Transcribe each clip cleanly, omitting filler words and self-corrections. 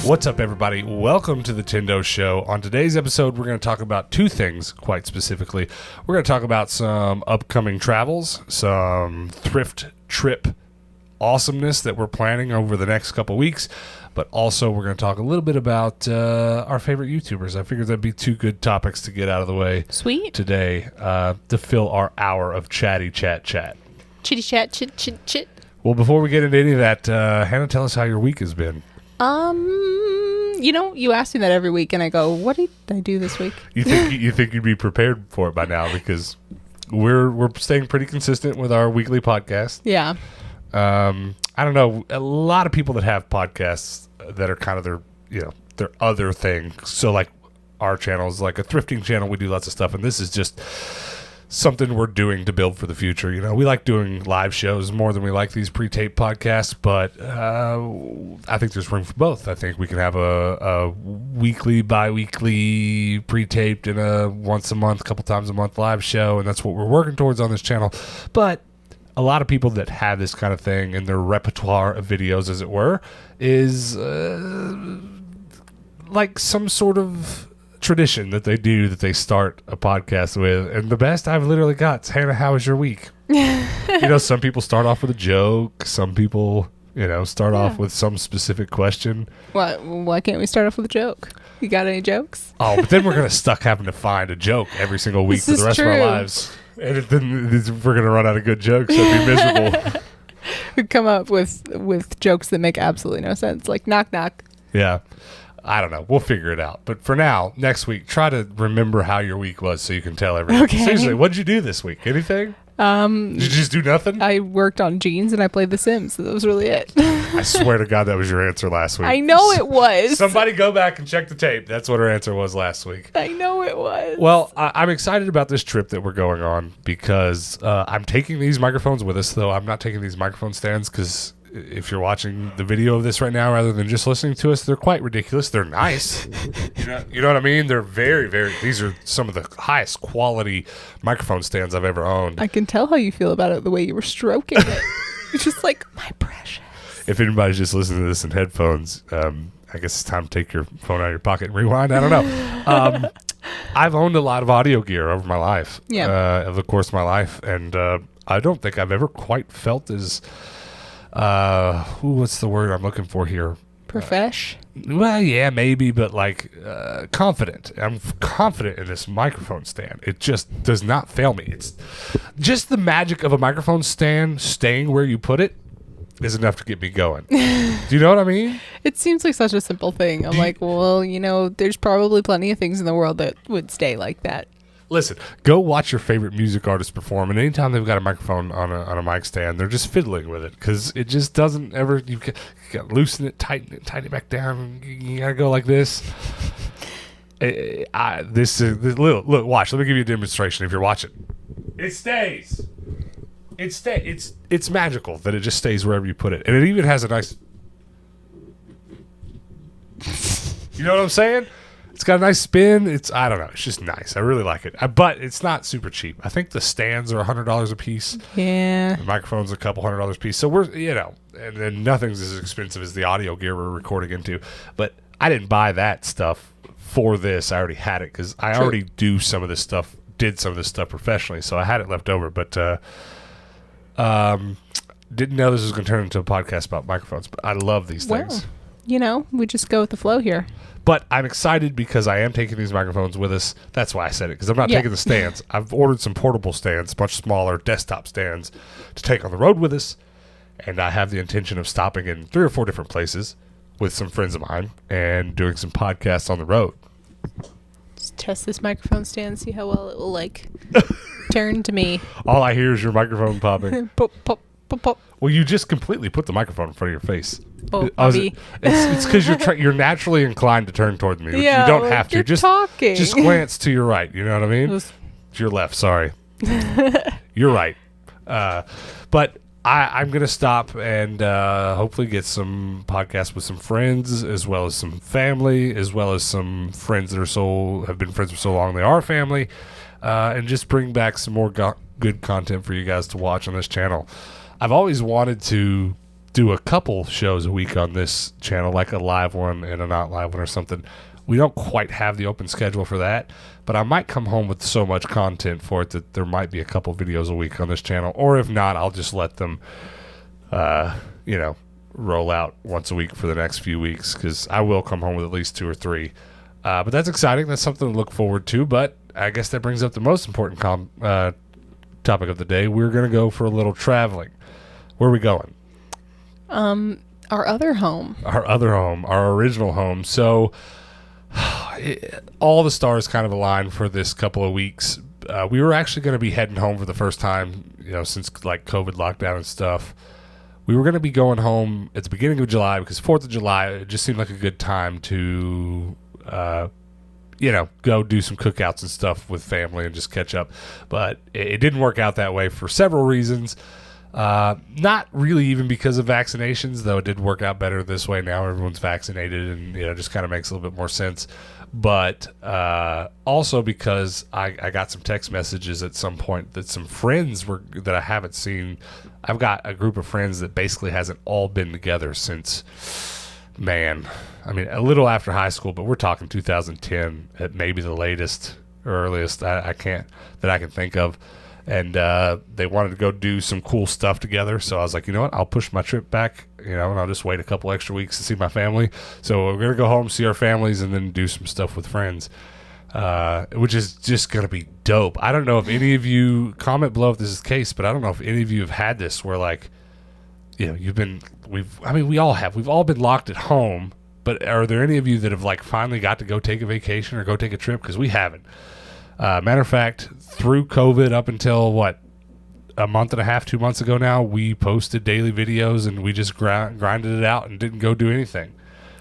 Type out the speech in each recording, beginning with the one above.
What's up, everybody? Welcome to the Tendo Show. On today's episode, we're going to talk about two things, quite specifically. We're going to talk about some upcoming travels, some thrift trip awesomeness that we're planning over the next couple weeks, but also we're going to talk a little bit about our favorite YouTubers. I figured that'd be two good topics to get out of the way today to fill our hour of chatty chat. Chitty chat, chit. Well, before we get into any of that, Hannah, tell us how your week has been. You ask me that every week, and I go, "What did I do this week?" You think you'd be prepared for it by now because we're staying pretty consistent with our weekly podcast. Yeah. I don't know. A lot of people that have podcasts that are kind of their other thing. So like our channel is like a thrifting channel. We do lots of stuff, and this is just something we're doing to build for the future. You know, we like doing live shows more than we like these pre-taped podcasts, but I think there's room for both. I think we can have a weekly, bi-weekly, pre-taped, and a once a month, couple times a month live show, and that's what we're working towards on this channel. But a lot of people that have this kind of thing in their repertoire of videos, as it were, is like some sort of tradition that they start a podcast with. And the best I've literally got is, Hannah, how was your week? Some people start off with a joke. Some people, start off with some specific question. Why can't we start off with a joke? You got any jokes? Oh, but then we're going to stuck having to find a joke every single week for the rest of our lives. And then we're going to run out of good jokes. That'd be miserable. We come up with jokes that make absolutely no sense. Like knock, knock. Yeah. I don't know. We'll figure it out. But for now, next week, try to remember how your week was so you can tell everyone. Okay. Seriously, what did you do this week? Anything? Did you just do nothing? I worked on jeans and I played The Sims. So that was really it. I swear to God, that was your answer last week. I know it was. Somebody go back and check the tape. That's what her answer was last week. I know it was. Well, I'm excited about this trip that we're going on because I'm taking these microphones with us, though I'm not taking these microphone stands because if you're watching the video of this right now rather than just listening to us, they're quite ridiculous. They're nice. You know what I mean? They're very, very, these are some of the highest quality microphone stands I've ever owned. I can tell how you feel about it the way you were stroking it. You're just like, my precious. If anybody's just listening to this in headphones, I guess it's time to take your phone out of your pocket and rewind. I don't know. I've owned a lot of audio gear over my life, over the course of my life, and I don't think I've ever quite felt as what's the word I'm looking for here? Profesh? Well, yeah, maybe, but like confident. I'm confident in this microphone stand. It just does not fail me. It's just the magic of a microphone stand staying where you put it is enough to get me going. Do you know what I mean? It seems like such a simple thing. I'm like, well, there's probably plenty of things in the world that would stay like that. Listen, go watch your favorite music artist perform, and anytime they've got a microphone on a mic stand, they're just fiddling with it because it just doesn't ever. You got to loosen it, tighten it back down. You got to go like this. Look, watch. Let me give you a demonstration. If you're watching, it stays. It's magical that it just stays wherever you put it, and it even has a nice. You know what I'm saying? It's got a nice spin. I don't know. It's just nice. I really like it. But it's not super cheap. I think the stands are $100 a piece. Yeah. The microphone's a couple $100 a piece. So we're, and then nothing's as expensive as the audio gear we're recording into. But I didn't buy that stuff for this. I already had it because I already did some of this stuff professionally. So I had it left over. But didn't know this was going to turn into a podcast about microphones. But I love these things. We just go with the flow here. But I'm excited because I am taking these microphones with us. That's why I said it, because I'm not taking the stands. I've ordered some portable stands, much smaller desktop stands, to take on the road with us. And I have the intention of stopping in 3 or 4 different places with some friends of mine and doing some podcasts on the road. Just test this microphone stand, see how well it will, turn to me. All I hear is your microphone popping. Pop, pop, pop, pop. Well, you just completely put the microphone in front of your face. Oh, hobby. It's because you're naturally inclined to turn toward me. Yeah, you don't have to. You're talking. Just glance to your right. You know what I mean? To your left. Sorry. You're right. But I'm going to stop and hopefully get some podcasts with some friends, as well as some family, as well as some friends that have been friends for so long they are family, and just bring back some more good content for you guys to watch on this channel. I've always wanted to do a couple shows a week on this channel, like a live one and a not live one or something. We don't quite have the open schedule for that, but I might come home with so much content for it that there might be a couple videos a week on this channel, or if not, I'll just let them, roll out once a week for the next few weeks, because I will come home with at least 2 or 3. But that's exciting. That's something to look forward to. But I guess that brings up the most important topic of the day. We're going to go for a little traveling. Where are we going? Our other home. Our original home. So all the stars kind of aligned for this couple of weeks. We were actually going to be heading home for the first time, since like COVID lockdown and stuff. We were going to be going home at the beginning of July because 4th of July, it just seemed like a good time to, go do some cookouts and stuff with family and just catch up. But it didn't work out that way for several reasons. Not really even because of vaccinations, though it did work out better this way. Now everyone's vaccinated and, just kind of makes a little bit more sense. But also because I got some text messages at some point that some friends that I haven't seen. I've got a group of friends that basically hasn't all been together since, a little after high school, but we're talking 2010 at maybe the latest or earliest I can think of. And they wanted to go do some cool stuff together. So I was like, you know what? I'll push my trip back, and I'll just wait a couple extra weeks to see my family. So we're going to go home, see our families, and then do some stuff with friends, which is just going to be dope. I don't know if any of you, comment below if this is the case, but I don't know if any of you have had this where, like, we all have. We've all been locked at home, but are there any of you that have, like, finally got to go take a vacation or go take a trip? Because we haven't. Matter of fact, through COVID up until, a month and a half, 2 months ago now, we posted daily videos and we just grinded it out and didn't go do anything.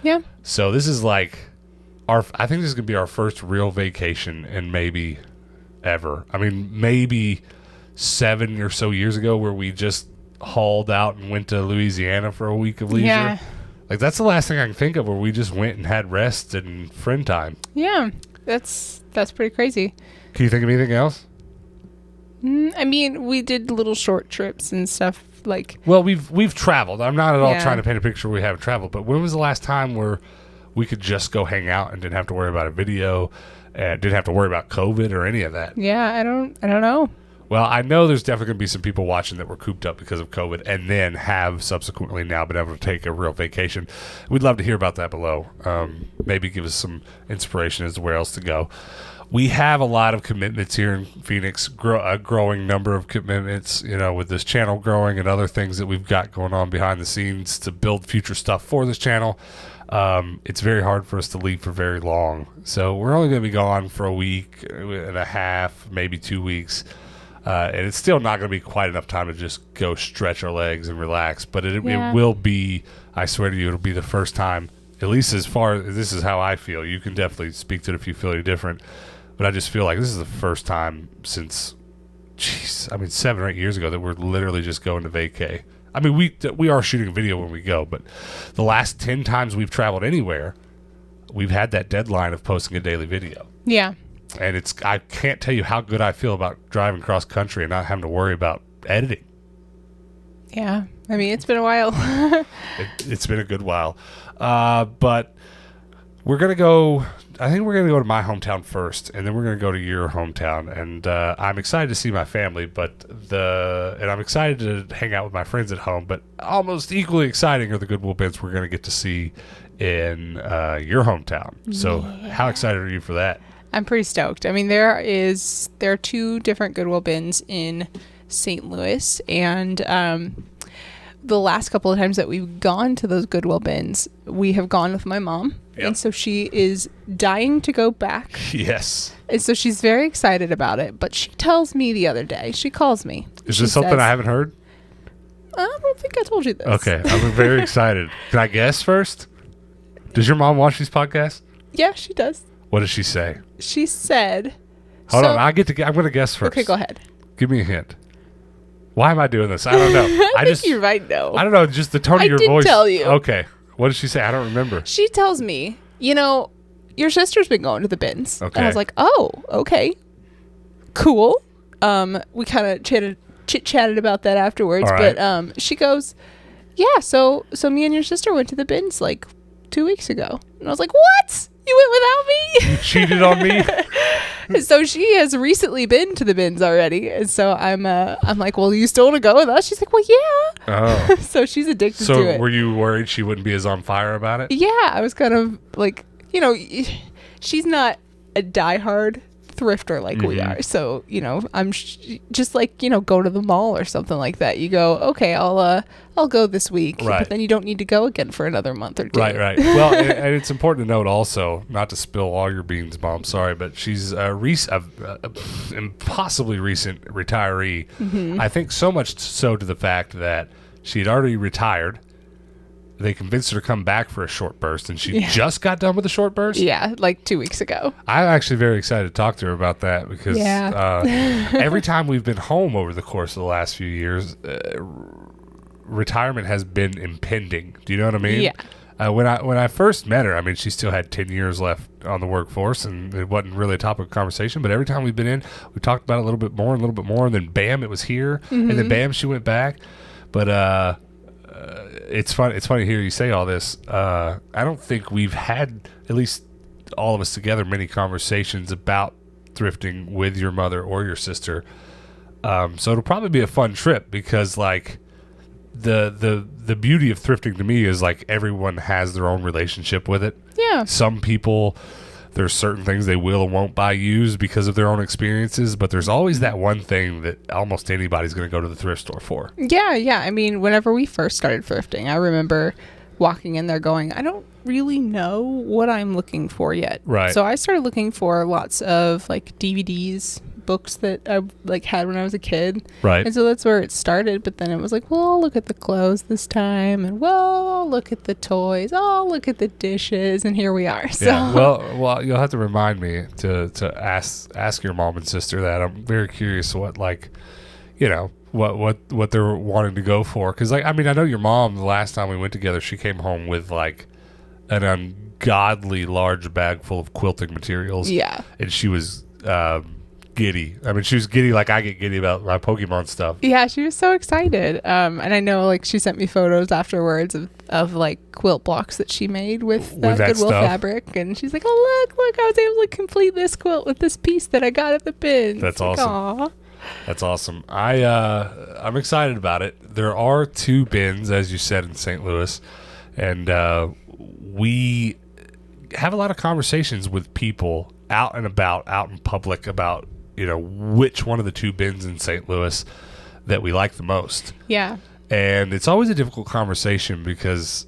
Yeah. So this is I think this is going to be our first real vacation in maybe ever. Maybe 7 or so years ago where we just hauled out and went to Louisiana for a week of leisure. Yeah. Like, that's the last thing I can think of where we just went and had rest and friend time. Yeah. That's pretty crazy. Can you think of anything else? We did little short trips and stuff like. Well, we've traveled. I'm not at all trying to paint a picture we haven't traveled, but when was the last time where we could just go hang out and didn't have to worry about a video, and didn't have to worry about COVID or any of that? Yeah, I don't know. Well, I know there's definitely going to be some people watching that were cooped up because of COVID and then have subsequently now been able to take a real vacation. We'd love to hear about that below. Maybe give us some inspiration as to where else to go. We have a lot of commitments here in Phoenix, a growing number of commitments, with this channel growing and other things that we've got going on behind the scenes to build future stuff for this channel. It's very hard for us to leave for very long. So we're only going to be gone for a week and a half, maybe 2 weeks. And it's still not going to be quite enough time to just go stretch our legs and relax. But it will be, I swear to you, it'll be the first time, at least as far as this is how I feel. You can definitely speak to it if you feel any different. But I just feel like this is the first time since, 7 or 8 years ago that we're literally just going to vacay. We are shooting a video when we go, but the last 10 times we've traveled anywhere, we've had that deadline of posting a daily video. Yeah. And I can't tell you how good I feel about driving cross country and not having to worry about editing. Yeah. It's been a while. It's been a good while. But we're going to go, I think we're going to go to my hometown first, and then we're going to go to your hometown. And I'm excited to see my family, and I'm excited to hang out with my friends at home, but almost equally exciting are the Goodwill bins we're going to get to see in your hometown. So how excited are you for that? I'm pretty stoked. There are 2 different Goodwill bins in St. Louis, and the last couple of times that we've gone to those Goodwill bins, we have gone with my mom. Yep. And so she is dying to go back. Yes. And so she's very excited about it, but she tells me the other day, she calls me. Is this something I haven't heard? I don't think I told you this. Okay, I'm very excited. Can I guess first? Does your mom watch these podcasts? Yeah, she does. What does she say? She said... Hold on, I'm going to guess first. Okay, go ahead. Give me a hint. Why am I doing this? I don't know. I think you might know. I don't know, just the tone of your voice. I did tell you. Okay. What did she say? I don't remember. She tells me, your sister's been going to the bins. Okay. And I was like, oh, okay. Cool. We kind of chit-chatted about that afterwards. Right. But she goes, Yeah, so me and your sister went to the bins like 2 weeks ago. And I was like, what? You went without me? You cheated on me? So she has recently been to the bins already. And so I'm like, well, you still want to go with us? She's like, well, yeah. Oh. So she's addicted to So it. were you worried she wouldn't be as on fire about it? Yeah, I was kind of like, you know, she's not a diehard thrifter like we are. So, you know, I'm just like, you know, go to the mall or something like that. You go, okay, I'll go this week. Right. But then you don't need to go again for another month or two. Right. Well, and it's important to note also, not to spill all your beans, Mom, sorry, but she's a impossibly recent retiree. Mm-hmm. I think so much so to the fact that she had already retired. They convinced her to come back for a short burst, and she just got done with a short burst? Yeah, like 2 weeks ago. I'm actually very excited to talk to her about that because every time we've been home over the course of the last few years, retirement has been impending. Do you know what I mean? Yeah. When I first met her, I mean, she still had 10 years left on the workforce, and it wasn't really a topic of conversation. But every time we've been in, we talked about it a little bit more, and then bam, it was here, and then bam, she went back. But it's fun. It's funny to hear you say all this. I don't think we've had, at least all of us together, many conversations about thrifting with your mother or your sister. So it'll probably be a fun trip because, like, the beauty of thrifting to me is like everyone has their own relationship with it. Yeah. Some people, there's certain things they will or won't buy used because of their own experiences, but there's always that one thing that almost anybody's going to go to the thrift store for. Yeah. I mean, whenever we first started thrifting, I remember walking in there going, I don't really know what I'm looking for yet. Right. So I started looking for lots of like DVDs, books that I like had when I was a kid. Right. And so that's where it started. But then it was like, well, I'll look at the clothes this time, and well, I'll look at the toys. I'll look at the dishes, and here we are. So. Yeah. Well, you'll have to remind me to ask your mom and sister that. I'm very curious what, like, you know, what they're wanting to go for. Because, like, I mean, I know your mom, the last time we went together, she came home with like an ungodly large bag full of quilting materials. Yeah. And she was giddy. I mean, she was giddy like I get giddy about my Pokemon stuff. Yeah, she was so excited. And I know, like, she sent me photos afterwards of like quilt blocks that she made with that Goodwill stuff. fabric, and she's like, "Oh, look! I was able to complete this quilt with this piece that I got at the bin." That's like, awesome. Aw. That's awesome. I'm excited about it. There are 2 bins, as you said, in St. Louis, and we have a lot of conversations with people out and about, out in public, about, you know, which one of the 2 bins in St. Louis that we like the most. Yeah. And it's always a difficult conversation because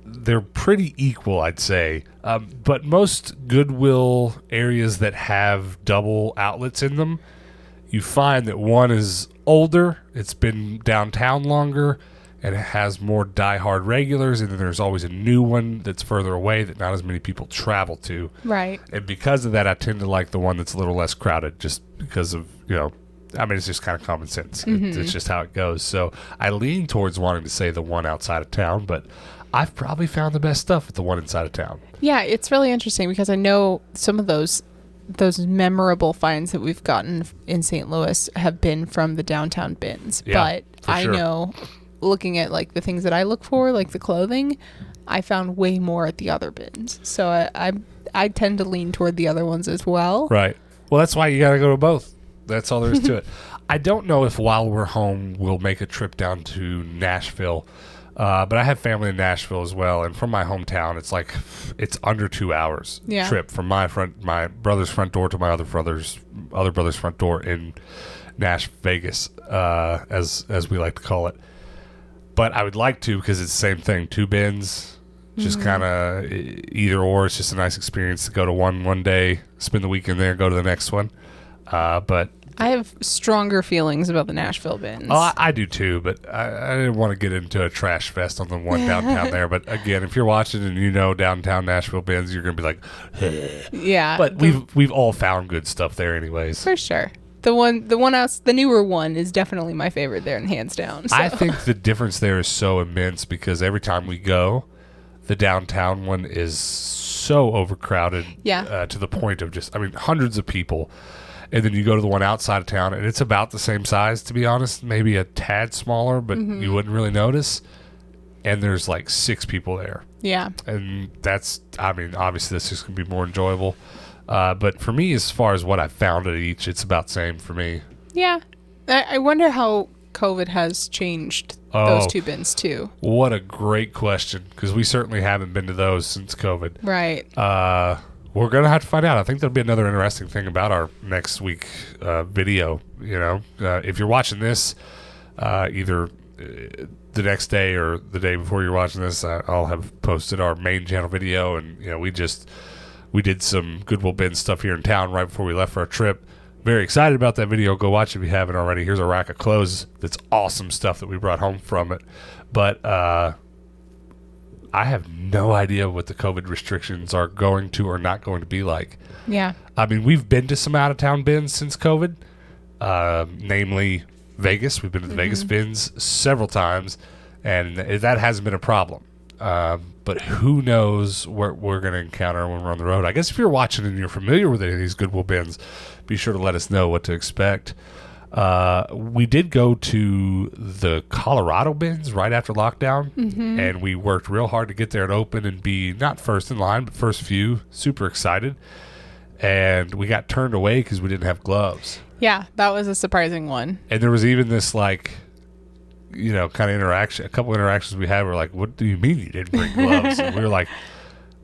they're pretty equal, I'd say. But most Goodwill areas that have double outlets in them, you find that one is older, it's been downtown longer, and it has more diehard regulars, and then there's always a new one that's further away that not as many people travel to. Right. And because of that, I tend to like the one that's a little less crowded just because of, you know, I mean, it's just kind of common sense. It's just how it goes. So I lean towards wanting to say the one outside of town, but I've probably found the best stuff at the one inside of town. Yeah, it's really interesting because I know some of those memorable finds that we've gotten in St. Louis have been from the downtown bins. Yeah, but I know, looking at like the things that I look for, like the clothing, I found way more at the other bins. So I tend to lean toward the other ones as well. Right. Well, that's why you got to go to both. That's all there is to it. I don't know if while we're home we'll make a trip down to Nashville, but I have family in Nashville as well, and from my hometown, it's under 2 hours trip from my brother's front door to my other brother's front door in Vegas, as we like to call it. But I would like to, because it's the same thing, 2 bins, just kind of either or. It's just a nice experience to go to one day, spend the weekend there, go to the next one. But I have stronger feelings about the Nashville bins. Oh, I do too, but I didn't want to get into a trash fest on the one downtown there. But again, if you're watching and you know downtown Nashville bins, you're gonna be like, yeah. But we've all found good stuff there, anyways. For sure. The newer one is definitely my favorite there, and hands down. So. I think the difference there is so immense because every time we go, the downtown one is so overcrowded. Yeah. To the point of hundreds of people. And then you go to the one outside of town, and it's about the same size, to be honest. Maybe a tad smaller, but you wouldn't really notice. and there's like 6 people there. Yeah. And that's, I mean, obviously this is going to be more enjoyable. But for me, as far as what I found at each, it's about the same for me. Yeah. I wonder how COVID has changed those 2 bins too. What a great question, because we certainly haven't been to those since COVID. Right. We're going to have to find out. I think that'll be another interesting thing about our next week video. You know, if you're watching this, either the next day or the day before you're watching this, I'll have posted our main channel video. And, you know, we did some Goodwill bin stuff here in town right before we left for our trip. Very excited about that video. Go watch it if you haven't already. Here's a rack of clothes. That's awesome stuff that we brought home from it. But I have no idea what the COVID restrictions are going to or not going to be like. Yeah. I mean, we've been to some out-of-town bins since COVID, namely Vegas. We've been to the Vegas bins several times, and that hasn't been a problem. But who knows what we're going to encounter when we're on the road. I guess if you're watching and you're familiar with any of these Goodwill bins, be sure to let us know what to expect. We did go to the Colorado bins right after lockdown, and we worked real hard to get there and open and be not first in line, but first few. Super excited. And we got turned away because we didn't have gloves. Yeah, that was a surprising one. And there was even this, like, you know, kind of interaction. A couple interactions we had were like, what do you mean you didn't bring gloves? And we were like,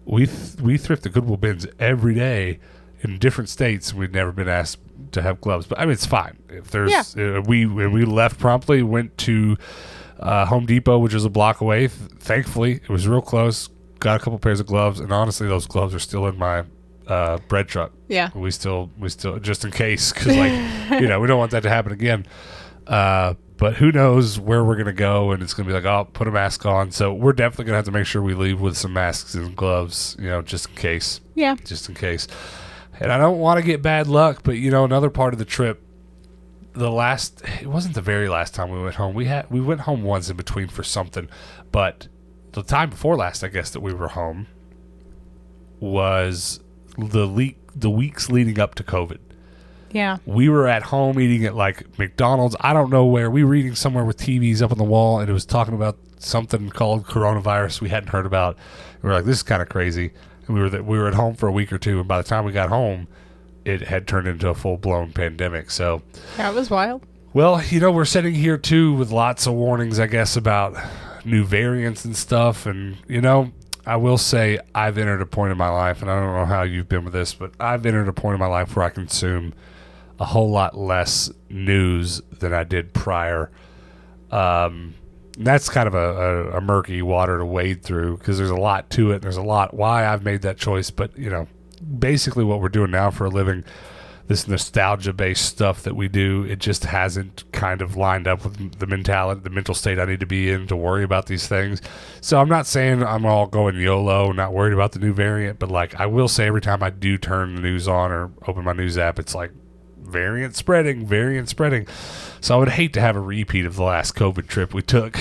we thrift the Goodwill bins every day in different states, and we'd never been asked to have gloves. But I mean, it's fine. If there's we left promptly, went to Home Depot, which is a block away. Thankfully, it was real close. Got a couple pairs of gloves, and honestly, those gloves are still in my bread truck. Yeah. We still just in case, because, like, you know, we don't want that to happen again. But who knows where we're going to go, and it's going to be like, oh, put a mask on. So we're definitely going to have to make sure we leave with some masks and gloves, you know, just in case. Yeah. Just in case. And I don't want to get bad luck, but, you know, another part of the trip, it wasn't the very last time we went home. We went home once in between for something, but the time before last, I guess, that we were home was the weeks leading up to COVID. Yeah. We were at home eating at, like, McDonald's. I don't know where. We were eating somewhere with TVs up on the wall, and it was talking about something called coronavirus we hadn't heard about. We were like, this is kind of crazy. And we were at home for a week or two, and by the time we got home, it had turned into a full-blown pandemic. So yeah, it was wild. Well, you know, we're sitting here, too, with lots of warnings, I guess, about new variants and stuff. And, you know, I will say I've entered a point in my life, and I don't know how you've been with this, but I've entered a point in my life where I consume a whole lot less news than I did prior. That's kind of a murky water to wade through, because there's a lot to it. And there's a lot why I've made that choice. But, you know, basically what we're doing now for a living, this nostalgia-based stuff that we do, it just hasn't kind of lined up with the mental state I need to be in to worry about these things. So I'm not saying I'm all going YOLO, not worried about the new variant, but, like, I will say every time I do turn the news on or open my news app, it's like, variant spreading. So I would hate to have a repeat of the last COVID trip we took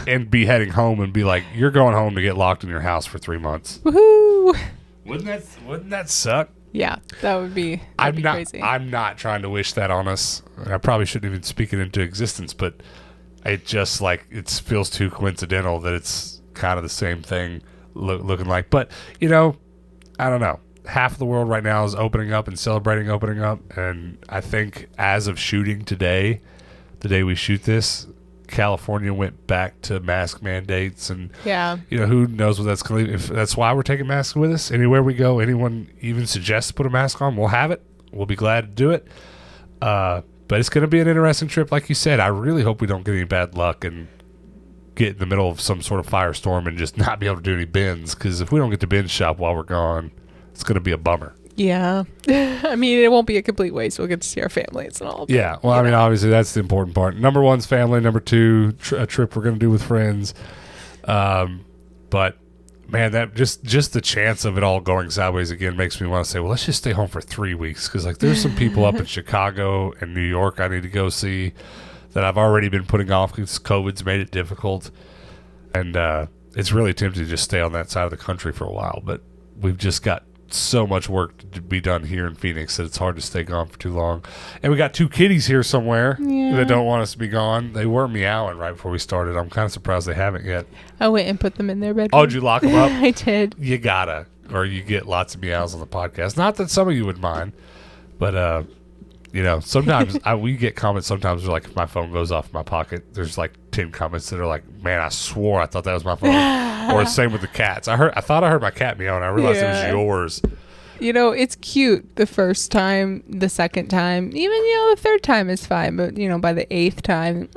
and be heading home and be like, you're going home to get locked in your house for 3 months. Woohoo! Wouldn't that suck? Yeah, that would be crazy. I'm not trying to wish that on us. I probably shouldn't even speak it into existence, but it just, like, it feels too coincidental that it's kind of the same thing looking like. But, you know, I don't know. Half of the world right now is opening up and celebrating opening up, and I think as of shooting today, the day we shoot this, California went back to mask mandates, and you know, who knows what that's going to leave. If that's why we're taking masks with us anywhere we go, anyone even suggests put a mask on, we'll have it. We'll be glad to do it. But it's going to be an interesting trip, like you said. I really hope we don't get any bad luck and get in the middle of some sort of firestorm and just not be able to do any bins, because if we don't get to bin shop while we're gone, it's going to be a bummer. Yeah. I mean, it won't be a complete waste. We'll get to see our families and all. Yeah. Well, I mean, obviously, that's the important part. Number one's family. Number two, a trip we're going to do with friends. But, man, that just the chance of it all going sideways again makes me want to say, well, let's just stay home for 3 weeks. Because, like, there's some people up in Chicago and New York I need to go see that I've already been putting off because COVID's made it difficult. And it's really tempting to just stay on that side of the country for a while. But we've just got so much work to be done here in Phoenix that it's hard to stay gone for too long. And we got 2 kitties here somewhere that don't want us to be gone. They were meowing right before we started. I'm kind of surprised they haven't yet. I went and put them in their bedroom. Oh, did you lock them up? I did. You gotta, or you get lots of meows on the podcast. Not that some of you would mind, but sometimes we get comments. Sometimes like if my phone goes off in my pocket, there's like 10 comments that are like, "Man, I swore I thought that was my phone." Or same with the cats. I thought I heard my cat meow, and I realized it was yours. It's cute the first time, the second time, even the third time is fine, but by the 8th time,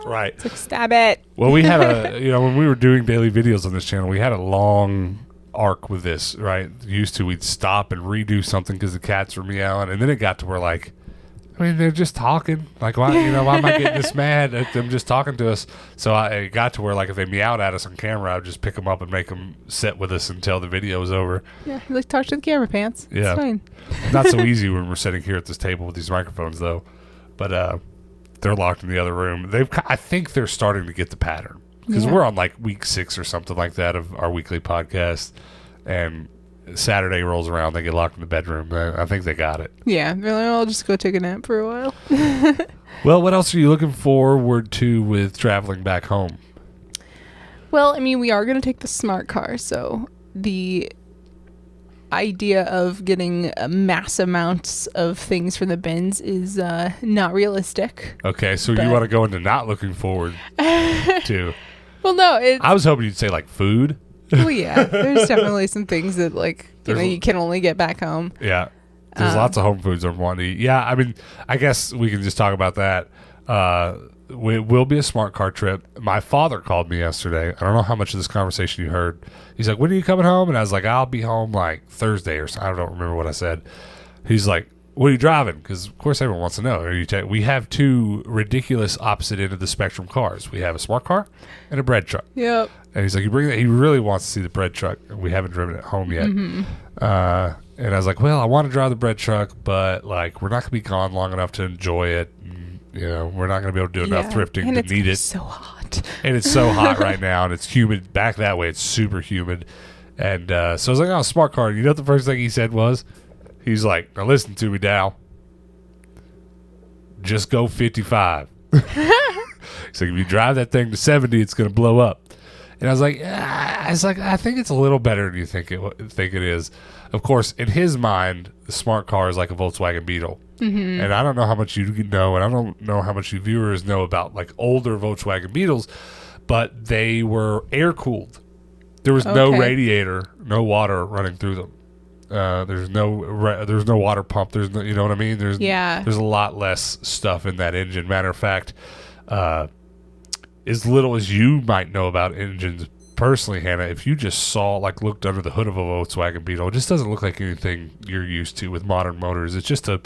right? It's like, stab it. Well, we had when we were doing daily videos on this channel, we had a long arc with this, right? We'd stop and redo something because the cats were meowing, and then it got to where like, they're just talking. Like, why am I getting this mad at them just talking to us? So it got to where, like, if they meowed at us on camera, I would just pick them up and make them sit with us until the video was over. Yeah, like, talk to the camera, pants. Yeah. It's fine. Not so easy when we're sitting here at this table with these microphones, though. But they're locked in the other room. I think they're starting to get the pattern. Because we're on, like, week 6 or something like that of our weekly podcast. And Saturday rolls around, they get locked in the bedroom. I think they got it. Yeah, they're like, I'll just go take a nap for a while. Well, what else are you looking forward to with traveling back home? Well, we are going to take the smart car, so the idea of getting mass amounts of things from the bins is not realistic. Okay, so you want to go into not looking forward to. Well, no. I was hoping you'd say, like, food. Well, yeah, there's definitely some things that, like, you can only get back home. Yeah, there's lots of home foods I'm wanting to eat. Yeah, I guess we can just talk about that. It will be a smart car trip. My father called me yesterday. I don't know how much of this conversation you heard. He's like, when are you coming home? And I was like, I'll be home, like, Thursday or something. I don't remember what I said. He's like, what are you driving? Because, of course, everyone wants to know. We have 2 ridiculous opposite end of the spectrum cars. We have a smart car and a bread truck. Yep. And he's like, you bring that? He really wants to see the bread truck. We haven't driven it home yet. Mm-hmm. And I was like, well, I want to drive the bread truck, but like we're not going to be gone long enough to enjoy it. And, we're not going to be able to do enough thrifting and to need it. It's so hot. And it's so hot right now, and it's humid. Back that way, it's super humid. And so I was like, oh, smart car. You know what the first thing he said was? He's like, now listen to me, Dow. Just go 55. He's like, if you drive that thing to 70, it's going to blow up. And I was like, I think it's a little better than you think it is. Of course, in his mind, the smart car is like a Volkswagen Beetle. Mm-hmm. And I don't know how much you know, and I don't know how much you viewers know about like older Volkswagen Beetles, but they were air cooled. There was no radiator, no water running through them. There's no water pump. There's no, you know what I mean? There's a lot less stuff in that engine. Matter of fact, as little as you might know about engines personally, Hannah, if you just looked under the hood of a Volkswagen Beetle, it just doesn't look like anything you're used to with modern motors. It's just a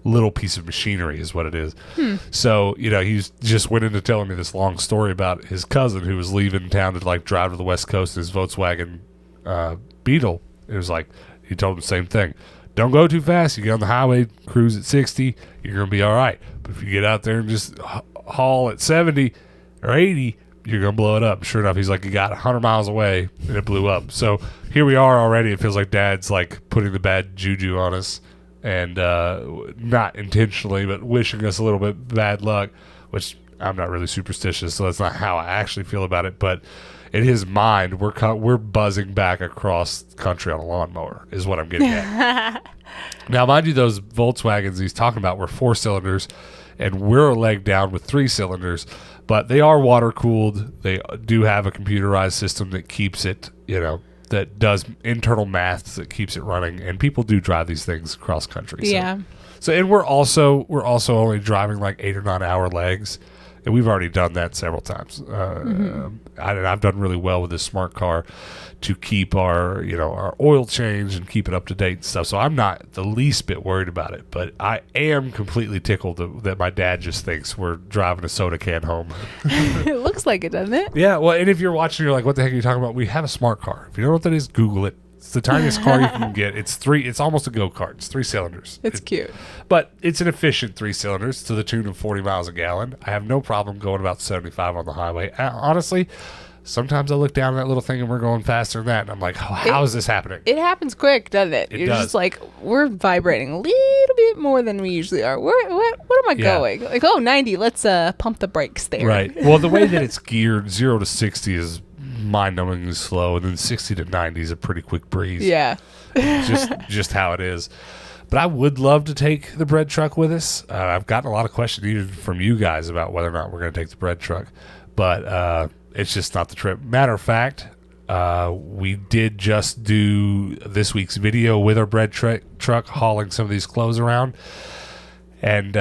little piece of machinery is what it is. So, he just went into telling me this long story about his cousin who was leaving town to like drive to the West Coast in his Volkswagen Beetle. It was like, he told him the same thing. Don't go too fast. You get on the highway, cruise at 60, you're going to be all right. But if you get out there and just haul at 70 or 80, you're going to blow it up. Sure enough, he's like, you got 100 miles away, and it blew up. So here we are already. It feels like Dad's like putting the bad juju on us, and not intentionally, but wishing us a little bit bad luck, which I'm not really superstitious, so that's not how I actually feel about it. But in his mind, we're buzzing back across the country on a lawnmower is what I'm getting at. Now, mind you, those Volkswagens he's talking about were 4 cylinders, and we're a leg down with 3 cylinders. But they are water cooled. They do have a computerized system that keeps it, that does internal math that keeps it running. And people do drive these things across country. Yeah. So and we're also only driving like 8 or 9 hour legs, and we've already done that several times. I've done really well with this smart car to keep our oil change and keep it up to date and stuff. So I'm not the least bit worried about it, but I am completely tickled that my dad just thinks we're driving a soda can home. It looks like it, doesn't it? Yeah. Well, and if you're watching, you're like, what the heck are you talking about? We have a smart car. If you don't know what that is, Google it. It's the tiniest car you can get. It's almost a go-kart. It's 3 cylinders. It's cute. But it's an efficient 3 cylinders to the tune of 40 miles a gallon. I have no problem going about 75 on the highway. Honestly, Sometimes I look down at that little thing and we're going faster than that, and I'm like, oh, how is this happening? It happens quick, doesn't it? It You're does. just like, we're vibrating a little bit more than we usually are. What am I going? Like, 90, let's pump the brakes there. Right. Well, the way that it's geared, 0 to 60 is mind-numbingly slow, and then 60 to 90 is a pretty quick breeze. Yeah. just how it is. But I would love to take the bread truck with us. I've gotten a lot of questions even from you guys about whether or not we're going to take the bread truck. But it's just not the trip. Matter of fact, we did just do this week's video with our bread truck hauling some of these clothes around. And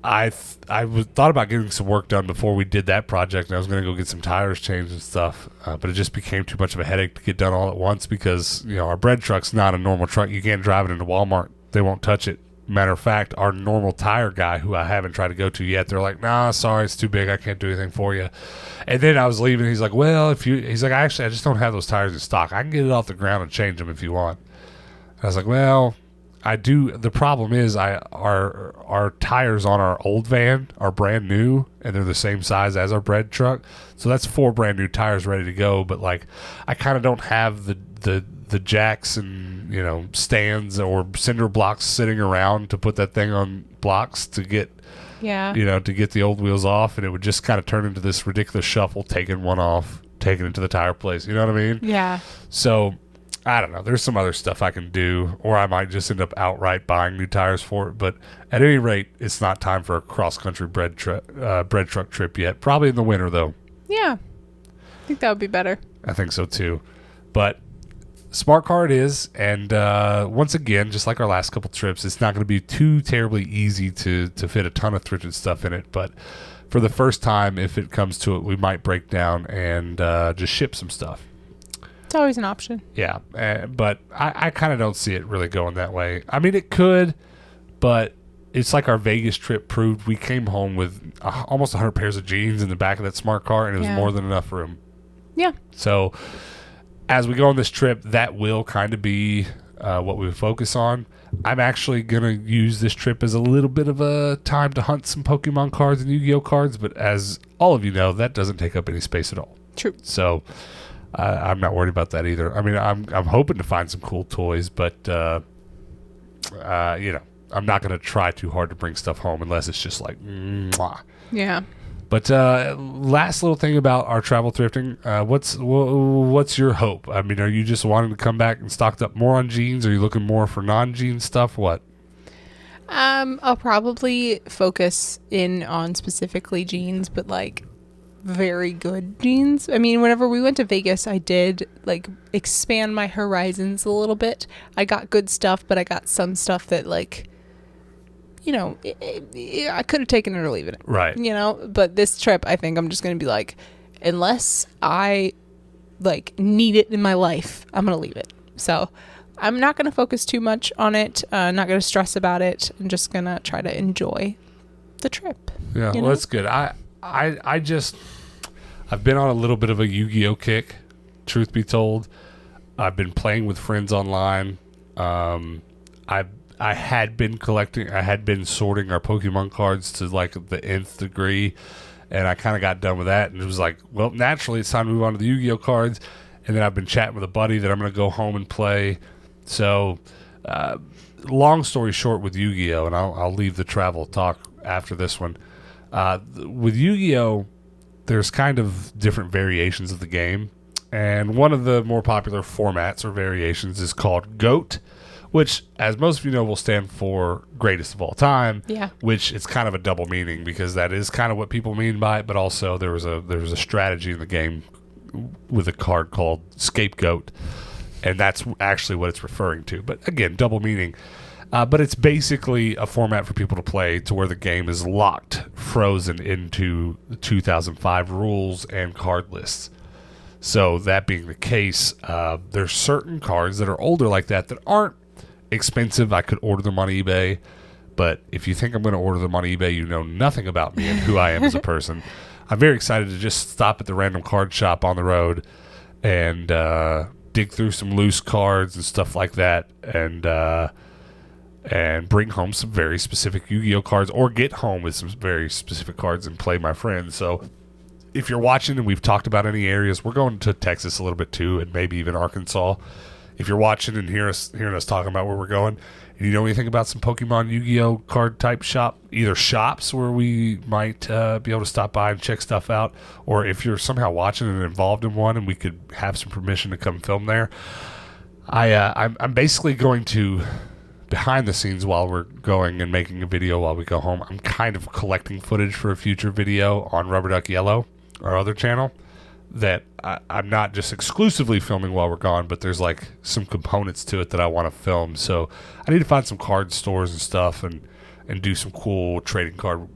I thought about getting some work done before we did that project, and I was going to go get some tires changed and stuff, but it just became too much of a headache to get done all at once because, our bread truck's not a normal truck. You can't drive it into Walmart. They won't touch it. Matter of fact, our normal tire guy, who I haven't tried to go to yet, they're like, nah, sorry, it's too big. I can't do anything for you. And then I was leaving. He's like, well, he's like, actually, I just don't have those tires in stock. I can get it off the ground and change them if you want. I was like, well, I do. The problem is our tires on our old van are brand new, and they're the same size as our bread truck. So that's 4 brand new tires ready to go. But like, I kind of don't have the jacks and stands or cinder blocks sitting around to put that thing on blocks to get to get the old wheels off, and it would just kind of turn into this ridiculous shuffle, taking one off, taking it to the tire place. You know what I mean? Yeah. So I don't know. There's some other stuff I can do, or I might just end up outright buying new tires for it. But at any rate, it's not time for a cross-country bread truck trip yet. Probably in the winter, though. Yeah. I think that would be better. I think so, too. But smart car it is. And once again, just like our last couple trips, it's not going to be too terribly easy to fit a ton of thrifted stuff in it. But for the first time, if it comes to it, we might break down and just ship some stuff. It's always an option. Yeah, but I kind of don't see it really going that way. I mean, it could, but it's like our Vegas trip proved. We came home with almost 100 pairs of jeans in the back of that smart car, and it was more than enough room. Yeah. So as we go on this trip, that will kind of be what we focus on. I'm actually going to use this trip as a little bit of a time to hunt some Pokemon cards and Yu-Gi-Oh cards, but as all of you know, that doesn't take up any space at all. True. So I'm not worried about that either. I mean, I'm hoping to find some cool toys, but I'm not going to try too hard to bring stuff home unless it's just like, mwah. Yeah. But last little thing about our travel thrifting, what's your hope? I mean, are you just wanting to come back and stocked up more on jeans? Are you looking more for non-jean stuff? What? I'll probably focus in on specifically jeans, but like very good jeans. I mean, whenever we went to Vegas, I did like expand my horizons a little bit. I got good stuff, but I got some stuff that like, I could have taken it or leave it. Right. But this trip, I think I'm just going to be like, unless I like need it in my life, I'm going to leave it. So I'm not going to focus too much on it. Not going to stress about it. I'm just going to try to enjoy the trip. Yeah, well, that's good. I've been on a little bit of a Yu-Gi-Oh kick, truth be told. I've been playing with friends online. I had been sorting our Pokemon cards to like the nth degree, and I kind of got done with that, and it was like, well, naturally it's time to move on to the Yu-Gi-Oh cards. And then I've been chatting with a buddy that I'm going to go home and play. So long story short with Yu-Gi-Oh, and I'll leave the travel talk after this one. With Yu-Gi-Oh, there's kind of different variations of the game, and one of the more popular formats or variations is called GOAT, which, as most of you know, will stand for greatest of all time. Yeah. Which it's kind of a double meaning because that is kind of what people mean by it, but also there was a strategy in the game with a card called Scapegoat, and that's actually what it's referring to. But again, double meaning. But it's basically a format for people to play to where the game is locked, frozen into the 2005 rules and card lists. So that being the case, there's certain cards that are older like that aren't expensive. I could order them on eBay. But if you think I'm going to order them on eBay, you know nothing about me and who I am as a person. I'm very excited to just stop at the random card shop on the road and dig through some loose cards and stuff like that, and bring home some very specific Yu-Gi-Oh cards, or get home with some very specific cards and play my friends. So if you're watching and we've talked about any areas, we're going to Texas a little bit too, and maybe even Arkansas. If you're watching and hearing us talking about where we're going, and you know anything about some Pokemon Yu-Gi-Oh card type shop, either shops where we might be able to stop by and check stuff out, or if you're somehow watching and involved in one and we could have some permission to come film there, I'm basically going to, behind the scenes while we're going and making a video while we go home, I'm kind of collecting footage for a future video on Rubber Duck Yellow, our other channel, that I'm not just exclusively filming while we're gone, but there's like some components to it that I want to film. So I need to find some card stores and stuff and do some cool trading card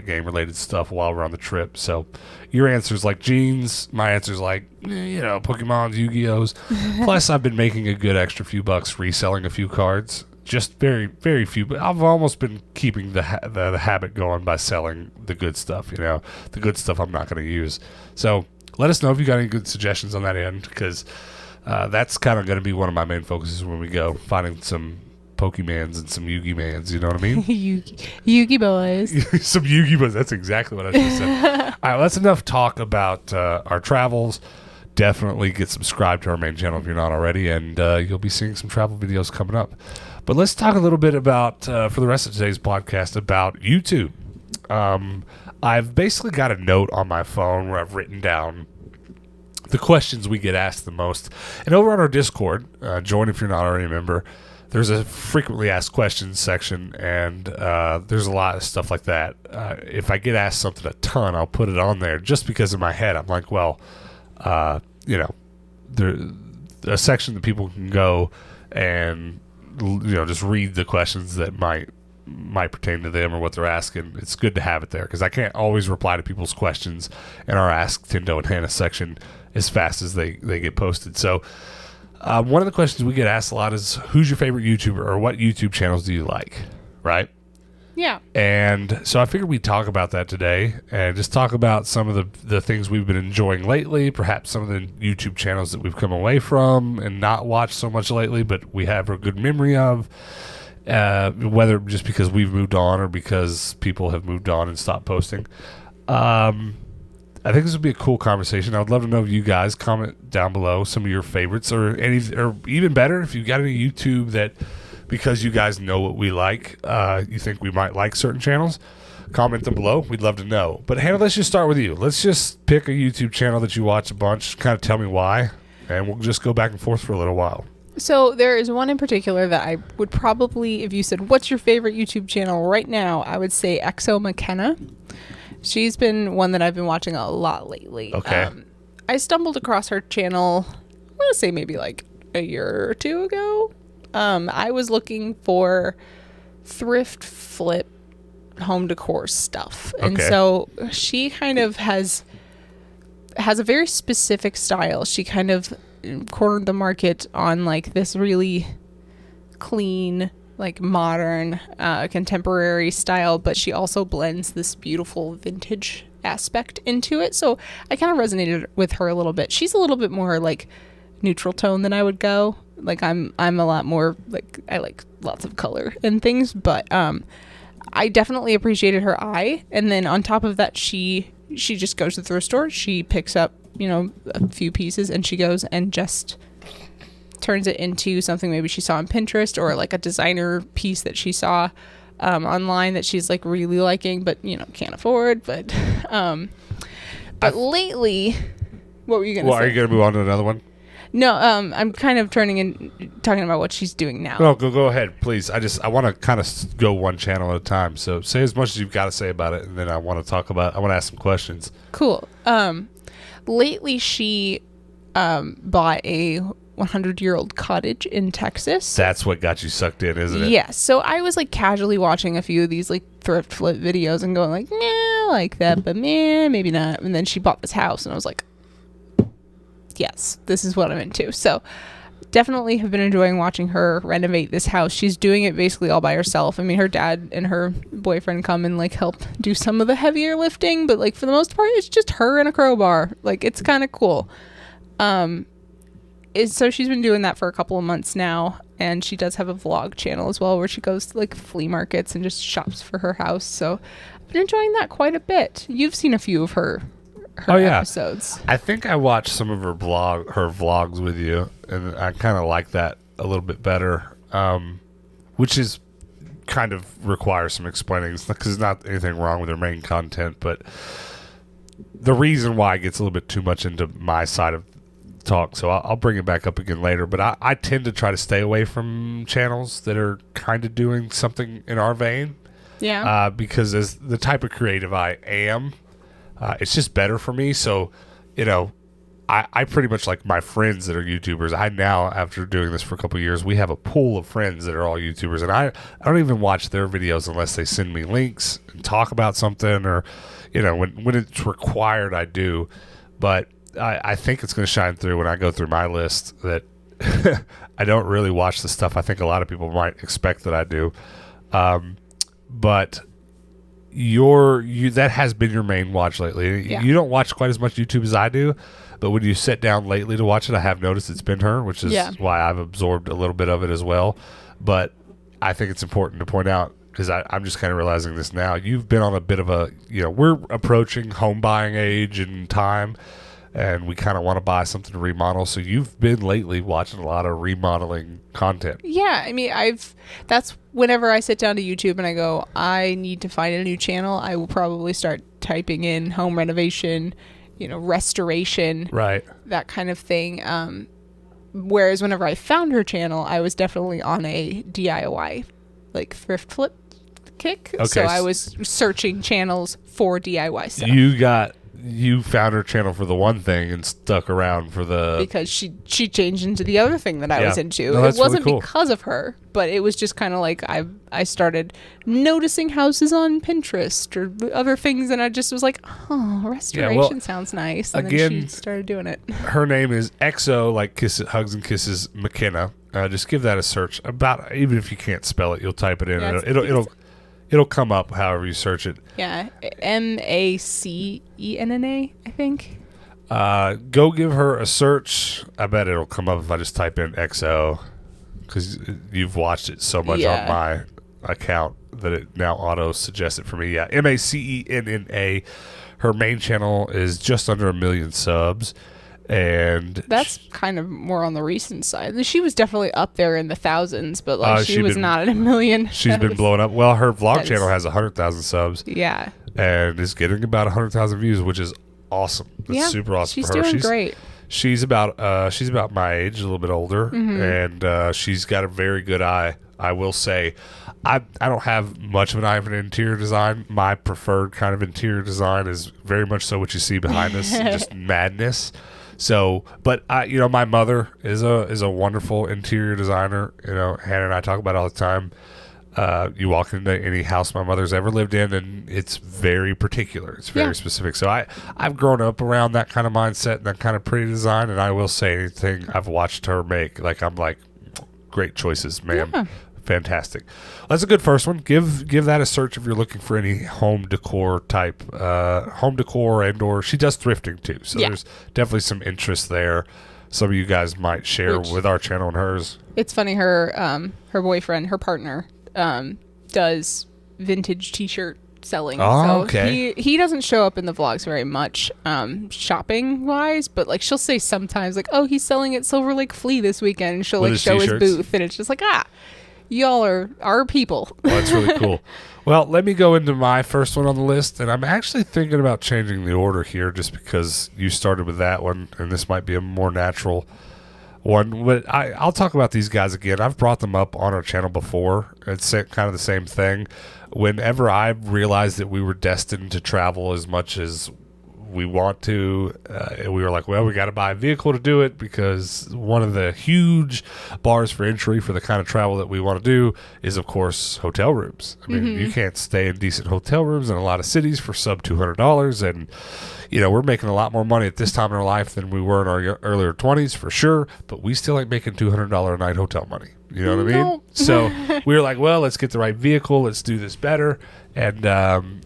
game related stuff while we're on the trip. So your answer's like jeans, my answer's like, Pokemon's, Yu-Gi-Oh's. Plus I've been making a good extra few bucks reselling a few cards. Just very, very few, but I've almost been keeping the habit going by selling the good stuff, the good stuff I'm not going to use. So let us know if you got any good suggestions on that end, because that's kind of going to be one of my main focuses when we go, finding some Pokemans and some Yugi-mans, you know what I mean? Yugi boys. Some Yugi boys, that's exactly what I just said. All right, well, that's enough talk about our travels. Definitely get subscribed to our main channel if you're not already, and you'll be seeing some travel videos coming up. But let's talk a little bit about, for the rest of today's podcast, about YouTube. I've basically got a note on my phone where I've written down the questions we get asked the most. And over on our Discord, join if you're not already a member, there's a frequently asked questions section, and there's a lot of stuff like that. If I get asked something a ton, I'll put it on there just because in my head I'm like, well, there's a section that people can go and just read the questions that might pertain to them or what they're asking. It's good to have it there because I can't always reply to people's questions in our Ask Tendo and Hannah section as fast as they get posted. So one of the questions we get asked a lot is, who's your favorite YouTuber, or what YouTube channels do you like, right? Yeah. And so I figured we'd talk about that today and just talk about some of the things we've been enjoying lately, perhaps some of the YouTube channels that we've come away from and not watched so much lately, but we have a good memory of, whether just because we've moved on or because people have moved on and stopped posting. I think this would be a cool conversation. I would love to know if you guys comment down below some of your favorites, or even better, if you've got any YouTube that, because you guys know what we like, you think we might like certain channels, comment them below. We'd love to know. But Hannah, let's just start with you. Let's just pick a YouTube channel that you watch a bunch, kind of tell me why, and we'll just go back and forth for a little while. So there is one in particular that I would probably, if you said, what's your favorite YouTube channel right now, I would say Exo McKenna. She's been one that I've been watching a lot lately. Okay. I stumbled across her channel, I want to say maybe like a year or two ago. I was looking for thrift flip home decor stuff. And so she kind of has a very specific style. She kind of cornered the market on like this really clean, like modern, contemporary style, but she also blends this beautiful vintage aspect into it. So I kind of resonated with her a little bit. She's a little bit more like neutral tone than I would go. Like I'm a lot more like, I like lots of color and things, but I definitely appreciated her eye. And then on top of that, she just goes to the thrift store. She picks up, a few pieces, and she goes and just turns it into something maybe she saw on Pinterest, or like a designer piece that she saw online that she's like really liking, but can't afford. But lately, what were you gonna say? Are you gonna move on to another one? No, I'm kind of turning and talking about what she's doing now. No, go ahead, please. I want to kind of go one channel at a time. So say as much as you've got to say about it, and then I want to ask some questions. Cool. Lately she bought a 100-year-old cottage in Texas. That's what got you sucked in, isn't it? Yeah. So I was like casually watching a few of these like thrift flip videos and going like, nah, I like that, but man, maybe not. And then she bought this house, and I was like, yes, this is what I'm into. So definitely have been enjoying watching her renovate this house. She's doing it basically all by herself. I mean, her dad and her boyfriend come and like help do some of the heavier lifting, but like for the most part, it's just her and a crowbar. Like it's kind of cool. So she's been doing that for a couple of months now, and she does have a vlog channel as well where she goes to like flea markets and just shops for her house. So I've been enjoying that quite a bit. You've seen a few of her her episodes. I think I watched some of her vlogs with you, and I kind of like that a little bit better, which is kind of requires some explaining because there's not anything wrong with her main content, but the reason why it gets a little bit too much into my side of talk, so I'll bring it back up again later, but I tend to try to stay away from channels that are kind of doing something in our vein. Yeah. Because as the type of creative I am, it's just better for me. So, I pretty much like my friends that are YouTubers. I now, after doing this for a couple of years, we have a pool of friends that are all YouTubers, and I don't even watch their videos unless they send me links and talk about something, or when it's required, I do. But I think it's going to shine through when I go through my list that I don't really watch the stuff I think a lot of people might expect that I do. But that has been your main watch lately. Yeah. You don't watch quite as much YouTube as I do, but when you sit down lately to watch it, I have noticed it's been her, which is why I've absorbed a little bit of it as well. But I think it's important to point out, because I'm just kind of realizing this now, you've been on a bit of a, we're approaching home buying age and time, and we kind of want to buy something to remodel. So you've been lately watching a lot of remodeling content. Yeah, I mean, that's whenever I sit down to YouTube and I go, I need to find a new channel, I will probably start typing in home renovation, restoration, right, that kind of thing. Whereas whenever I found her channel, I was definitely on a DIY, like thrift flip kick. Okay. So I was searching channels for DIY stuff. You found her channel for the one thing and stuck around for the... Because she changed into the other thing that I was into. No, it wasn't really cool. because of her, but it was just kind of like I started noticing houses on Pinterest or other things, and I just was like, oh, restoration sounds nice. And again, then she started doing it. Her name is XO, like Hugs and Kisses McKenna. Just give that a search. Even if you can't spell it, you'll type it in. Yeah, it'll come up however you search it. Yeah, MACENNA, I think. Go give her a search. I bet it'll come up if I just type in XO, because you've watched it so much on my account that it now auto suggests it for me. Yeah, MACENNA. Her main channel is just under 1 million subs. And that's kind of more on the recent side. She was definitely up there in the thousands, but she was not at 1 million. She's been blowing up. Well, her vlog channel has 100,000 subs. Yeah. And is getting about 100,000 views, which is awesome. That's super awesome for her. She's doing great. She's about my age, a little bit older, and she's got a very good eye. I will say, I don't have much of an eye for interior design. My preferred kind of interior design is very much so what you see behind us, just madness. So, but my mother is a wonderful interior designer. Hannah and I talk about it all the time. You walk into any house my mother's ever lived in, and it's very particular. It's very specific. So I've grown up around that kind of mindset and that kind of pretty design. And I will say, anything I've watched her make, I'm like, great choices, ma'am. Yeah. Fantastic. That's a good first one. Give that a search if you're looking for any home decor type, and/or she does thrifting too. So there's definitely some interest there. Some of you guys might share with our channel and hers. It's funny. Her boyfriend, her partner, does vintage T-shirt selling. Oh, okay. He doesn't show up in the vlogs very much, shopping wise, but she'll say sometimes oh, he's selling at Silver Lake Flea this weekend, and she'll show his booth, and it's just y'all are our people. Well, that's really cool. Well, let me go into my first one on the list, and I'm actually thinking about changing the order here just because you started with that one, and this might be a more natural one. But I'll talk about these guys again. I've brought them up on our channel before. It's kind of the same thing. Whenever I realized that we were destined to travel as much as we want to, we were like, well, we got to buy a vehicle to do it, because one of the huge bars for entry for the kind of travel that we want to do is, of course, hotel rooms. I mean, you can't stay in decent hotel rooms in a lot of cities for sub $200, and we're making a lot more money at this time in our life than we were in our earlier 20s for sure, but we still ain't making $200 a night hotel money. You know what I mean? So we were like, well, let's get the right vehicle. Let's do this better. And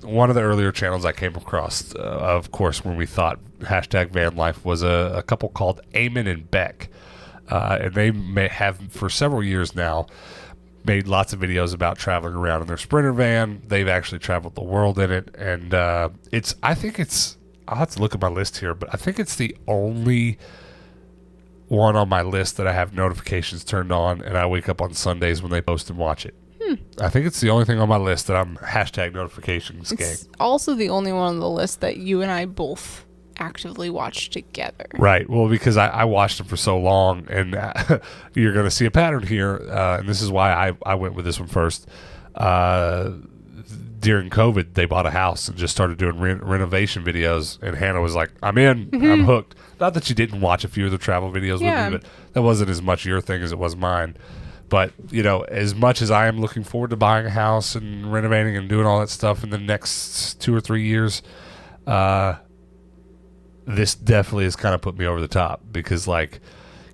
one of the earlier channels I came across, of course, when we thought #van life, was a couple called Eamon and Beck. And they have, for several years now, made lots of videos about traveling around in their Sprinter van. They've actually traveled the world in it. And I think it's I'll have to look at my list here, but I think it's the only one on my list that I have notifications turned on, and I wake up on Sundays when they post and watch it. I think it's the only thing on my list that I'm hashtag notifications gang. It's also the only one on the list that you and I both actively watch together. Right. Well, because I watched them for so long, and you're going to see a pattern here, and this is why I went with this one first. During COVID, they bought a house and just started doing renovation videos, and Hannah was like, I'm in. I'm hooked. Not that you didn't watch a few of the travel videos with me, but that wasn't as much your thing as it was mine. But, you know, as much as I am looking forward to buying a house and renovating and doing all that stuff in the next 2 or 3 years, this definitely has kind of put me over the top because, like,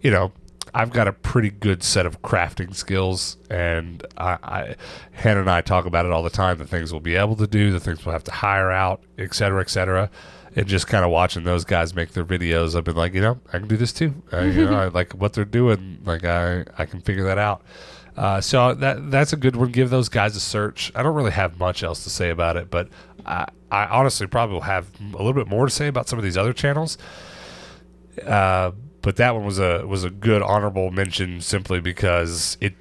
you know, I've got a pretty good set of crafting skills, and Hannah and I talk about it all the time, the things we'll be able to do, the things we'll have to hire out, et cetera, et cetera. And just kind of watching those guys make their videos, I've been like, you know, I can do this too. You know, I like what they're doing. Like I can figure that out. So that's a good one. Give those guys a search. I don't really have much else to say about it, but I honestly probably will have a little bit more to say about some of these other channels. But that one was a good honorable mention simply because it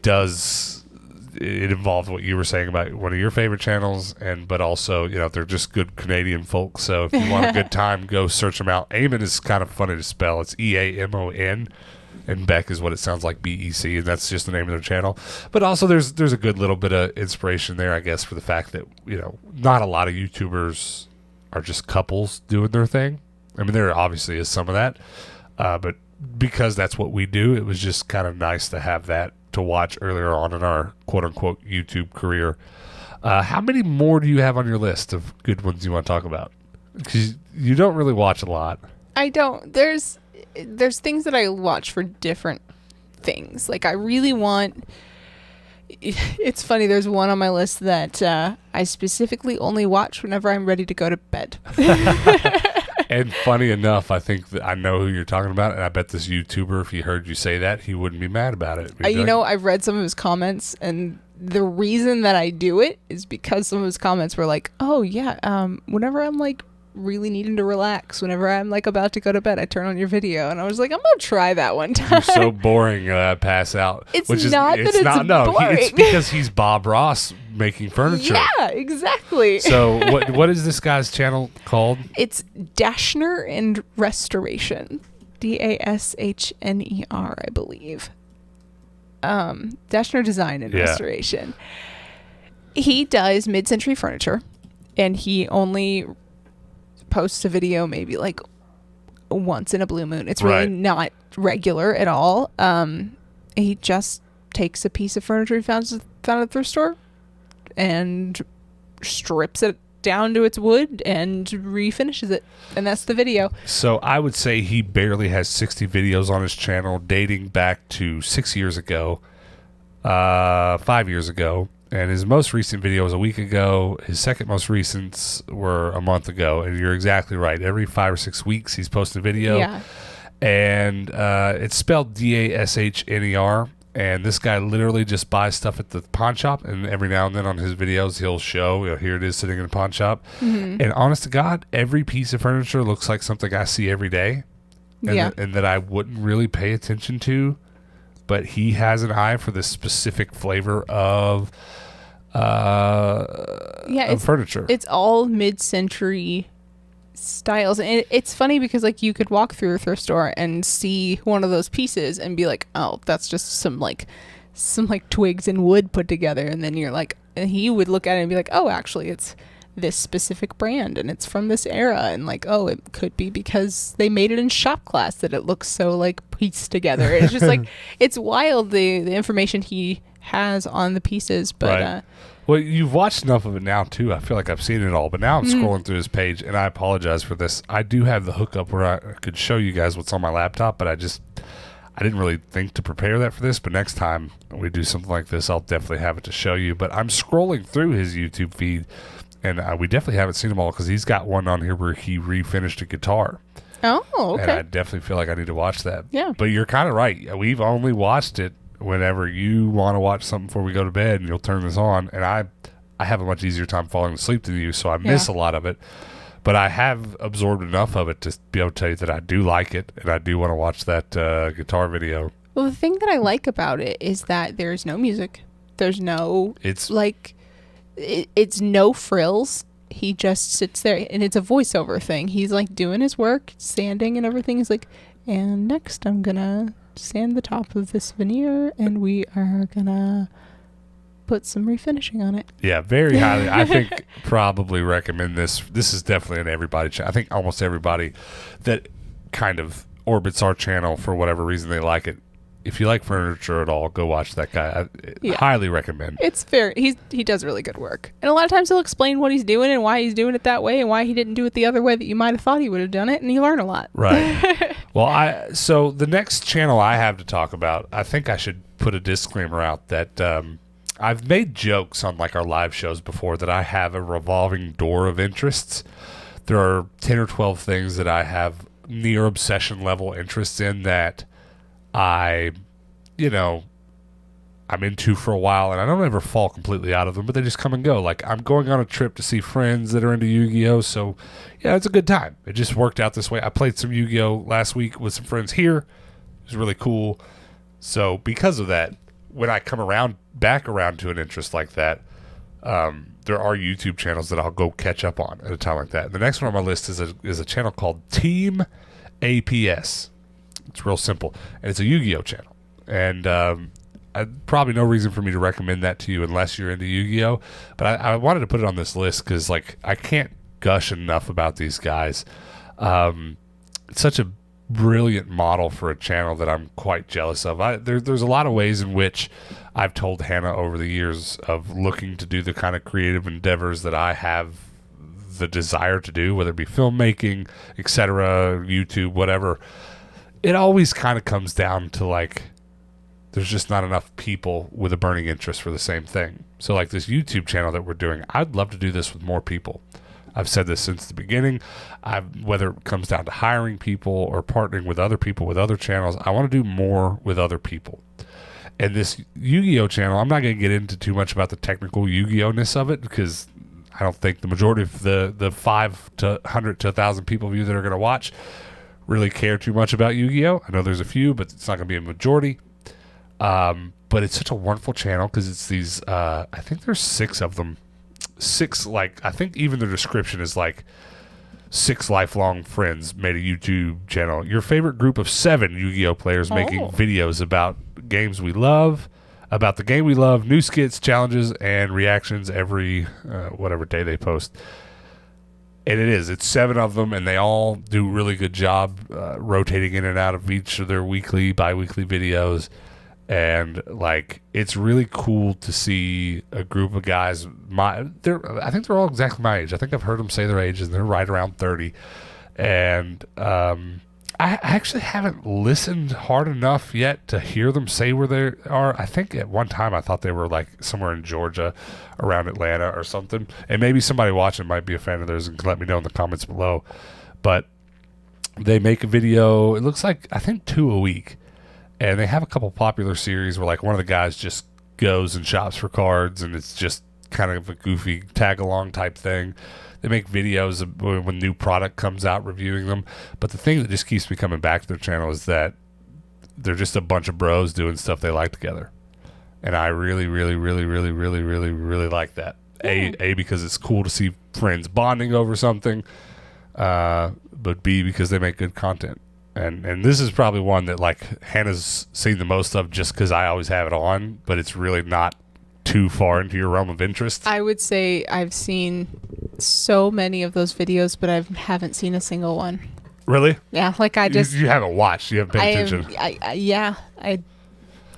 involved what you were saying about one of your favorite channels, but also, you know, they're just good Canadian folks. So if you want a good time, go search them out. Eamon is kind of funny to spell. It's Eamon, and Beck is what it sounds like, BEC, and that's just the name of their channel. But also there's a good little bit of inspiration there, I guess, for the fact that, you know, not a lot of YouTubers are just couples doing their thing. I mean, there obviously is some of that, but because that's what we do, it was just kind of nice to have that to watch earlier on in our quote-unquote YouTube career. How many more do you have on your list of good ones you want to talk about? Because you don't really watch a lot. I don't. There's things that I watch for different things. Like I really want... It's funny, there's one on my list that I specifically only watch whenever I'm ready to go to bed. And funny enough, I think that I know who you're talking about, and I bet this YouTuber, if he heard you say that, he wouldn't be mad about it. You know, I've read some of his comments, and the reason that I do it is because some of his comments were like, oh, yeah, whenever I'm, like, really needing to relax, whenever I'm, like, about to go to bed, I turn on your video. And I was like, I'm going to try that one time. You're so boring, pass out. It's boring. It's because he's Bob Ross making furniture. Yeah, exactly. So what is this guy's channel called? It's Dashner and Restoration. Dashner, I believe. Dashner Design and Restoration. He does mid-century furniture, and he only posts a video maybe like once in a blue moon. It's really not regular at all. He just takes a piece of furniture he found at the thrift store and strips it down to its wood and refinishes it, and that's the video. So I would say he barely has 60 videos on his channel dating back to 6 years ago, 5 years ago, and his most recent video was a week ago. His second most recent were a month ago, and you're exactly right. Every 5 or 6 weeks he's posting a video, and it's spelled Dashner. And this guy literally just buys stuff at the pawn shop, and every now and then on his videos he'll show, you know, here it is sitting in a pawn shop. Mm-hmm. And honest to God, every piece of furniture looks like something I see every day, and that I wouldn't really pay attention to. But he has an eye for this specific flavor of furniture. It's all mid-century styles, and it's funny because like you could walk through a thrift store and see one of those pieces and be like, oh, that's just some twigs and wood put together, and then you're like, and he would look at it and be like, oh, actually it's this specific brand and it's from this era, and like, oh, it could be because they made it in shop class that it looks so like pieced together. It's just like it's wild the information he has on the pieces, but well, you've watched enough of it now, too. I feel like I've seen it all. But now I'm scrolling through his page, and I apologize for this. I do have the hookup where I could show you guys what's on my laptop, but I didn't really think to prepare that for this. But next time we do something like this, I'll definitely have it to show you. But I'm scrolling through his YouTube feed, and we definitely haven't seen them all because he's got one on here where he refinished a guitar. Oh, okay. And I definitely feel like I need to watch that. Yeah. But you're kind of right. We've only watched it whenever you want to watch something before we go to bed, and you'll turn this on, and I have a much easier time falling asleep than you, so I miss a lot of it. But I have absorbed enough of it to be able to tell you that I do like it, and I do want to watch that guitar video. Well, the thing that I like about it is that there's no music. There's no, it's no frills. He just sits there, and it's a voiceover thing. He's like doing his work, sanding and everything. He's like, and next I'm going to sand the top of this veneer, and we are going to put some refinishing on it. Yeah, very highly. I think probably recommend this. This is definitely an everybody channel. I think almost everybody that kind of orbits our channel for whatever reason they like it. If you like furniture at all, go watch that guy. I highly recommend. It's fair. He does really good work. And a lot of times he'll explain what he's doing and why he's doing it that way and why he didn't do it the other way that you might have thought he would have done it, and you learn a lot. Right. Well, so the next channel I have to talk about, I think I should put a disclaimer out that I've made jokes on like our live shows before that I have a revolving door of interests. There are 10 or 12 things that I have near obsession level interests in that I'm into for a while, and I don't ever fall completely out of them, but they just come and go. Like, I'm going on a trip to see friends that are into Yu-Gi-Oh! So, yeah, it's a good time. It just worked out this way. I played some Yu-Gi-Oh! Last week with some friends here. It was really cool. So, because of that, when I come back around to an interest like that, there are YouTube channels that I'll go catch up on at a time like that. And the next one on my list is a channel called Team APS. It's real simple, and it's a Yu-Gi-Oh! Channel. And probably no reason for me to recommend that to you unless you're into Yu-Gi-Oh! But I wanted to put it on this list because, like, I can't gush enough about these guys. It's such a brilliant model for a channel that I'm quite jealous of. There's a lot of ways in which I've told Hannah over the years of looking to do the kind of creative endeavors that I have the desire to do, whether it be filmmaking, etc., YouTube, whatever. It always kind of comes down to, like, there's just not enough people with a burning interest for the same thing. So, like, this YouTube channel that we're doing, I'd love to do this with more people. I've said this since the beginning. Whether it comes down to hiring people or partnering with other people with other channels, I want to do more with other people. And this Yu-Gi-Oh! Channel, I'm not going to get into too much about the technical Yu-Gi-Oh!-ness of it because I don't think the majority of the 5 to 100 to 1,000 people of you that are going to watch really care too much about Yu-Gi-Oh! I know there's a few, but it's not going to be a majority. But it's such a wonderful channel because it's these, I think there's 6 of them. 6, like, I think even the description is like 6 lifelong friends made a YouTube channel. Your favorite group of 7 Yu-Gi-Oh! Players making videos about games we love, about the game we love, new skits, challenges, and reactions every whatever day they post. And it's 7 of them, and they all do a really good job rotating in and out of each of their weekly, bi-weekly videos. And, like, it's really cool to see a group of guys. I think they're all exactly my age. I think I've heard them say their ages, and they're right around 30. And I actually haven't listened hard enough yet to hear them say where they are. I think at one time I thought they were, like, somewhere in Georgia, around Atlanta or something. And maybe somebody watching might be a fan of theirs and can let me know in the comments below. But they make a video. It looks like, I think, 2 a week. And they have a couple popular series where, like, one of the guys just goes and shops for cards, and it's just kind of a goofy tag-along type thing. They make videos of when new product comes out, reviewing them. But the thing that just keeps me coming back to their channel is that they're just a bunch of bros doing stuff they like together. And I really, really, really, really, really, really, really like that. A, because it's cool to see friends bonding over something, but B, because they make good content. And this is probably one that, like, Hannah's seen the most of just because I always have it on, but it's really not too far into your realm of interest. I would say I've seen so many of those videos, but I haven't seen a single one. Really? Yeah, like I just... You haven't watched. You haven't paid attention.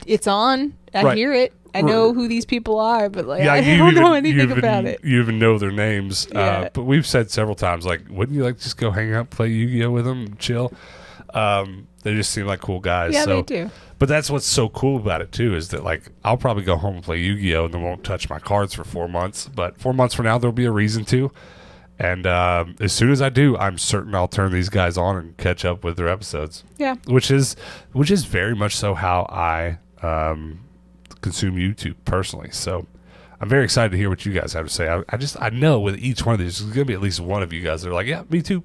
It's on. I hear it. I know who these people are, but, like, I don't know anything about it. You even know their names. Yeah. But we've said several times, like, wouldn't you like to just go hang out, play Yu-Gi-Oh! With them, and chill? They just seem like cool guys. Yeah, so, they do. But that's what's so cool about it, too, is that, like, I'll probably go home and play Yu-Gi-Oh! And then won't touch my cards for 4 months. But 4 months from now, there'll be a reason to. And as soon as I do, I'm certain I'll turn these guys on and catch up with their episodes. Yeah. Which is very much so how I consume YouTube personally. So I'm very excited to hear what you guys have to say. I know with each one of these, there's going to be at least one of you guys that are like, yeah, me too.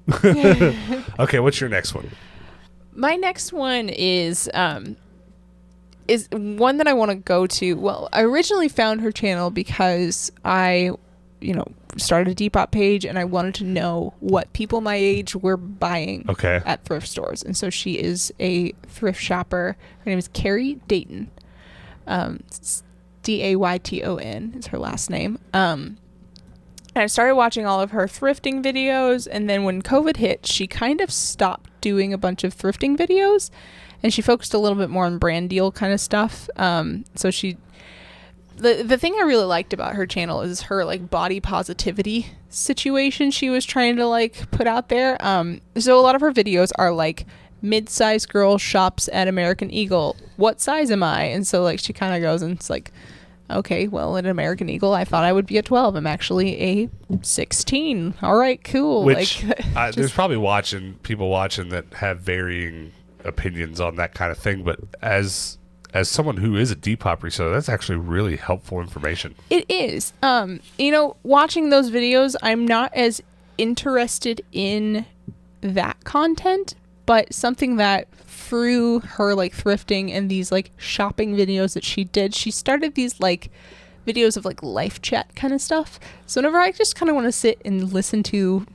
Okay, what's your next one? My next one is one that I want to go to. Well, I originally found her channel because I, started a Depop page and I wanted to know what people my age were buying at thrift stores. And so she is a thrift shopper. Her name is Carrie Dayton. Dayton is her last name. And I started watching all of her thrifting videos, and then when COVID hit, she kind of stopped doing a bunch of thrifting videos, and she focused a little bit more on brand deal kind of stuff. So the thing I really liked about her channel is her like body positivity situation she was trying to like put out there. So a lot of her videos are like mid-sized girl shops at American Eagle. What size am I? And so like she kind of goes and it's like, okay, well, at American Eagle, I thought I would be a 12. I'm actually a 16. All right, cool. Which there's probably people watching that have varying opinions on that kind of thing. But as someone who is a Depop reseller, that's actually really helpful information. It is. Watching those videos, I'm not as interested in that content, but something that through her like thrifting and these like shopping videos that she did, she started these like videos of like life chat kind of stuff. So whenever I just kind of want to sit and listen to,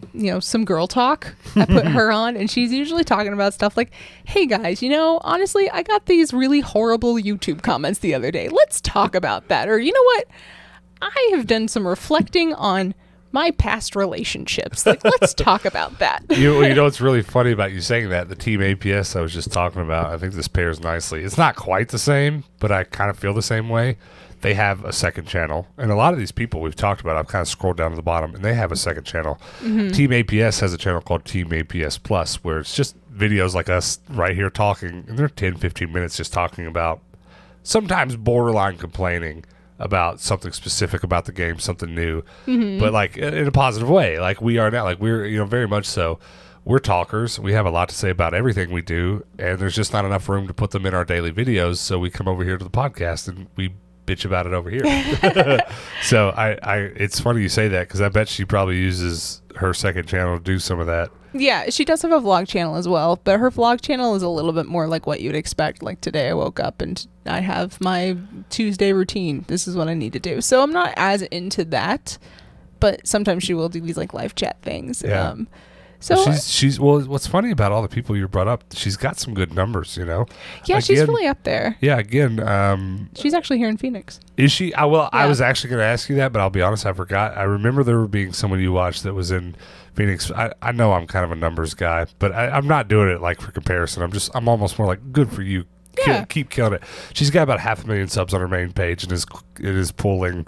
some girl talk, I put her on, and she's usually talking about stuff like, hey guys, honestly, I got these really horrible YouTube comments the other day. Let's talk about that. Or you know what? I have done some reflecting on my past relationships. Like, let's talk about that. What's really funny about you saying that? The Team APS I was just talking about, I think this pairs nicely. It's not quite the same, but I kind of feel the same way. They have a second channel, and a lot of these people we've talked about, I've kind of scrolled down to the bottom, and they have a second channel. Mm-hmm. Team APS has a channel called Team APS Plus, where it's just videos like us right here talking, and they're 10, 15 minutes just talking about sometimes borderline complaining about something specific about the game, something new, but like in a positive way, like we are now. Like we're, very much so. We're talkers. We have a lot to say about everything we do, and there's just not enough room to put them in our daily videos. So we come over here to the podcast and we bitch about it over here. So it's funny you say that because I bet she probably uses her second channel to do some of that. Yeah, she does have a vlog channel as well, but her vlog channel is a little bit more like what you'd expect. Like today I woke up and I have my Tuesday routine. This is what I need to do. So I'm not as into that, but sometimes she will do these like live chat things. Yeah. So she's what's funny about all the people you brought up, she's got some good numbers, Yeah, again, she's really up there. Yeah, again, she's actually here in Phoenix. Is she? I was actually going to ask you that, but I'll be honest, I forgot. I remember there being someone you watched that was in Phoenix. I know I'm kind of a numbers guy, but I'm not doing it like for comparison. I'm almost more like, good for you. Yeah. Keep killing it. She's got about 500,000 subs on her main page, and it is pulling.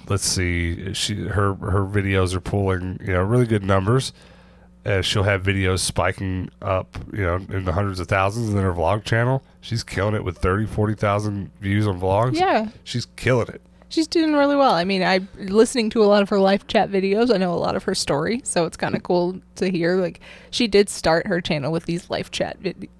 Let's see. Her videos are pulling really good numbers. She'll have videos spiking up in the hundreds of thousands, and then her vlog channel, she's killing it with 30,000-40,000 views on vlogs. Yeah, she's killing it. She's doing really well. I mean, I'm listening to a lot of her live chat videos. I know a lot of her story, so it's kind of cool to hear. Like, she did start her channel with these live chat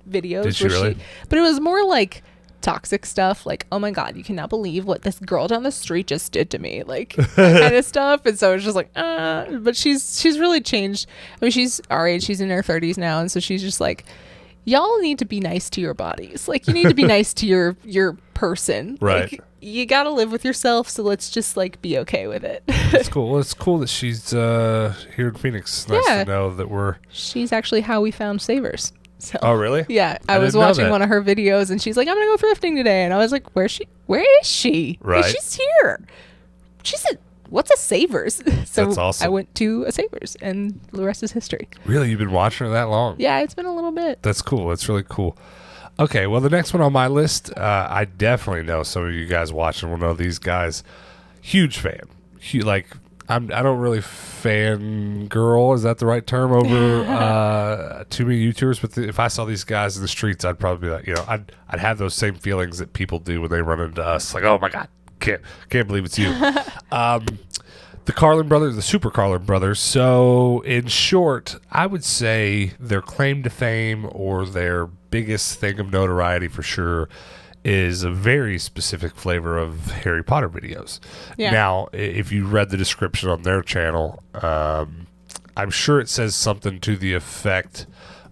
videos. Did she really? But it was more like toxic stuff, like, oh my god, you cannot believe what this girl down the street just did to me, like that kind of stuff. And so it's just like, but she's really changed. I mean, she's our age, she's in her 30s now, and so she's just like, y'all need to be nice to your bodies. Like, you need to be nice to your person. Right. Like, you gotta live with yourself, so let's just like be okay with it. That's cool. Well, it's cool that she's here in Phoenix. It's nice to know that she's actually how we found Savers. So, oh, really? Yeah. I was watching one of her videos, and she's like, I'm going to go thrifting today. And I was like, where is she? Right. She's here. She said, what's a Savers? So that's awesome. I went to a Savers, and the rest is history. Really? You've been watching her that long? Yeah, it's been a little bit. That's cool. That's really cool. Okay, well, the next one on my list, I definitely know some of you guys watching will know these guys. Huge fan. I don't really fangirl, is that the right term, over too many YouTubers, but if I saw these guys in the streets, I'd probably be like, I'd have those same feelings that people do when they run into us, like, oh my god, can't believe it's you. The Carlin brothers, the Super Carlin brothers. So in short, I would say their claim to fame, or their biggest thing of notoriety for sure, is a very specific flavor of Harry Potter videos. Yeah. Now, if you read the description on their channel, I'm sure it says something to the effect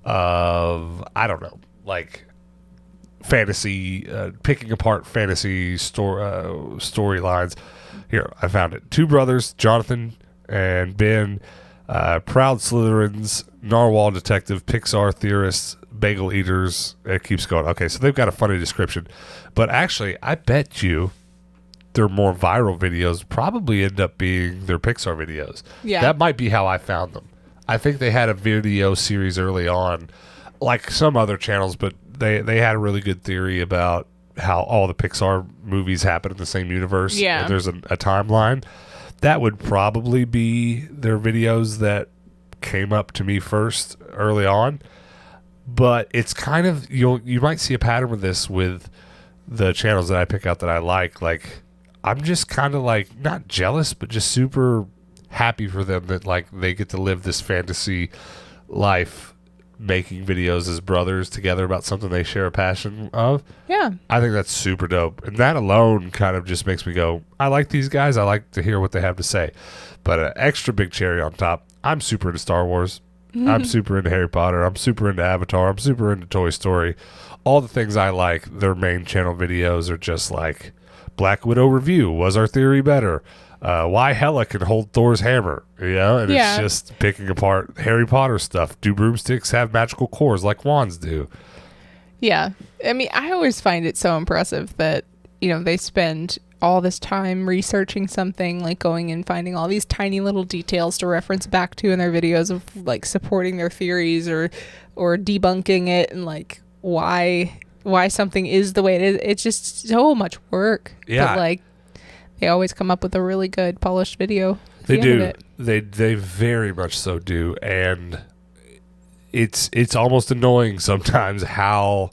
of, I don't know, like fantasy, picking apart fantasy storylines. Here, I found it. Two brothers, Jonathan and Ben, proud Slytherins, narwhal detective, Pixar theorists, bagel eaters. It keeps going. Okay, so they've got a funny description. But actually, I bet you their more viral videos probably end up being their Pixar videos. Yeah. That might be how I found them. I think they had a video series early on, like some other channels, but they had a really good theory about how all the Pixar movies happen in the same universe. Yeah. There's a timeline. That would probably be their videos that came up to me first early on. But it's kind of, you might see a pattern with this with the channels that I pick out that I like. Like, I'm just kind of like, not jealous, but just super happy for them that like they get to live this fantasy life, making videos as brothers together about something they share a passion of. Yeah. I think that's super dope. And that alone kind of just makes me go, I like these guys. I like to hear what they have to say. But an extra big cherry on top, I'm super into Star Wars. I'm super into Harry Potter. I'm super into Avatar. I'm super into Toy Story. All the things I like, their main channel videos are just like Black Widow review. Was our theory better? Why Hela can hold Thor's hammer? You know, and Yeah. it's just picking apart Harry Potter stuff. Do broomsticks have magical cores like wands do? Yeah. I mean, I always find it so impressive that, they spend all this time researching something, like going and finding all these tiny little details to reference back to in their videos of like supporting their theories or debunking it and like why something is the way it is. It's just so much work. Yeah. But like they always come up with a really good polished video. at They the end of do. it. They very much so do. And it's almost annoying sometimes how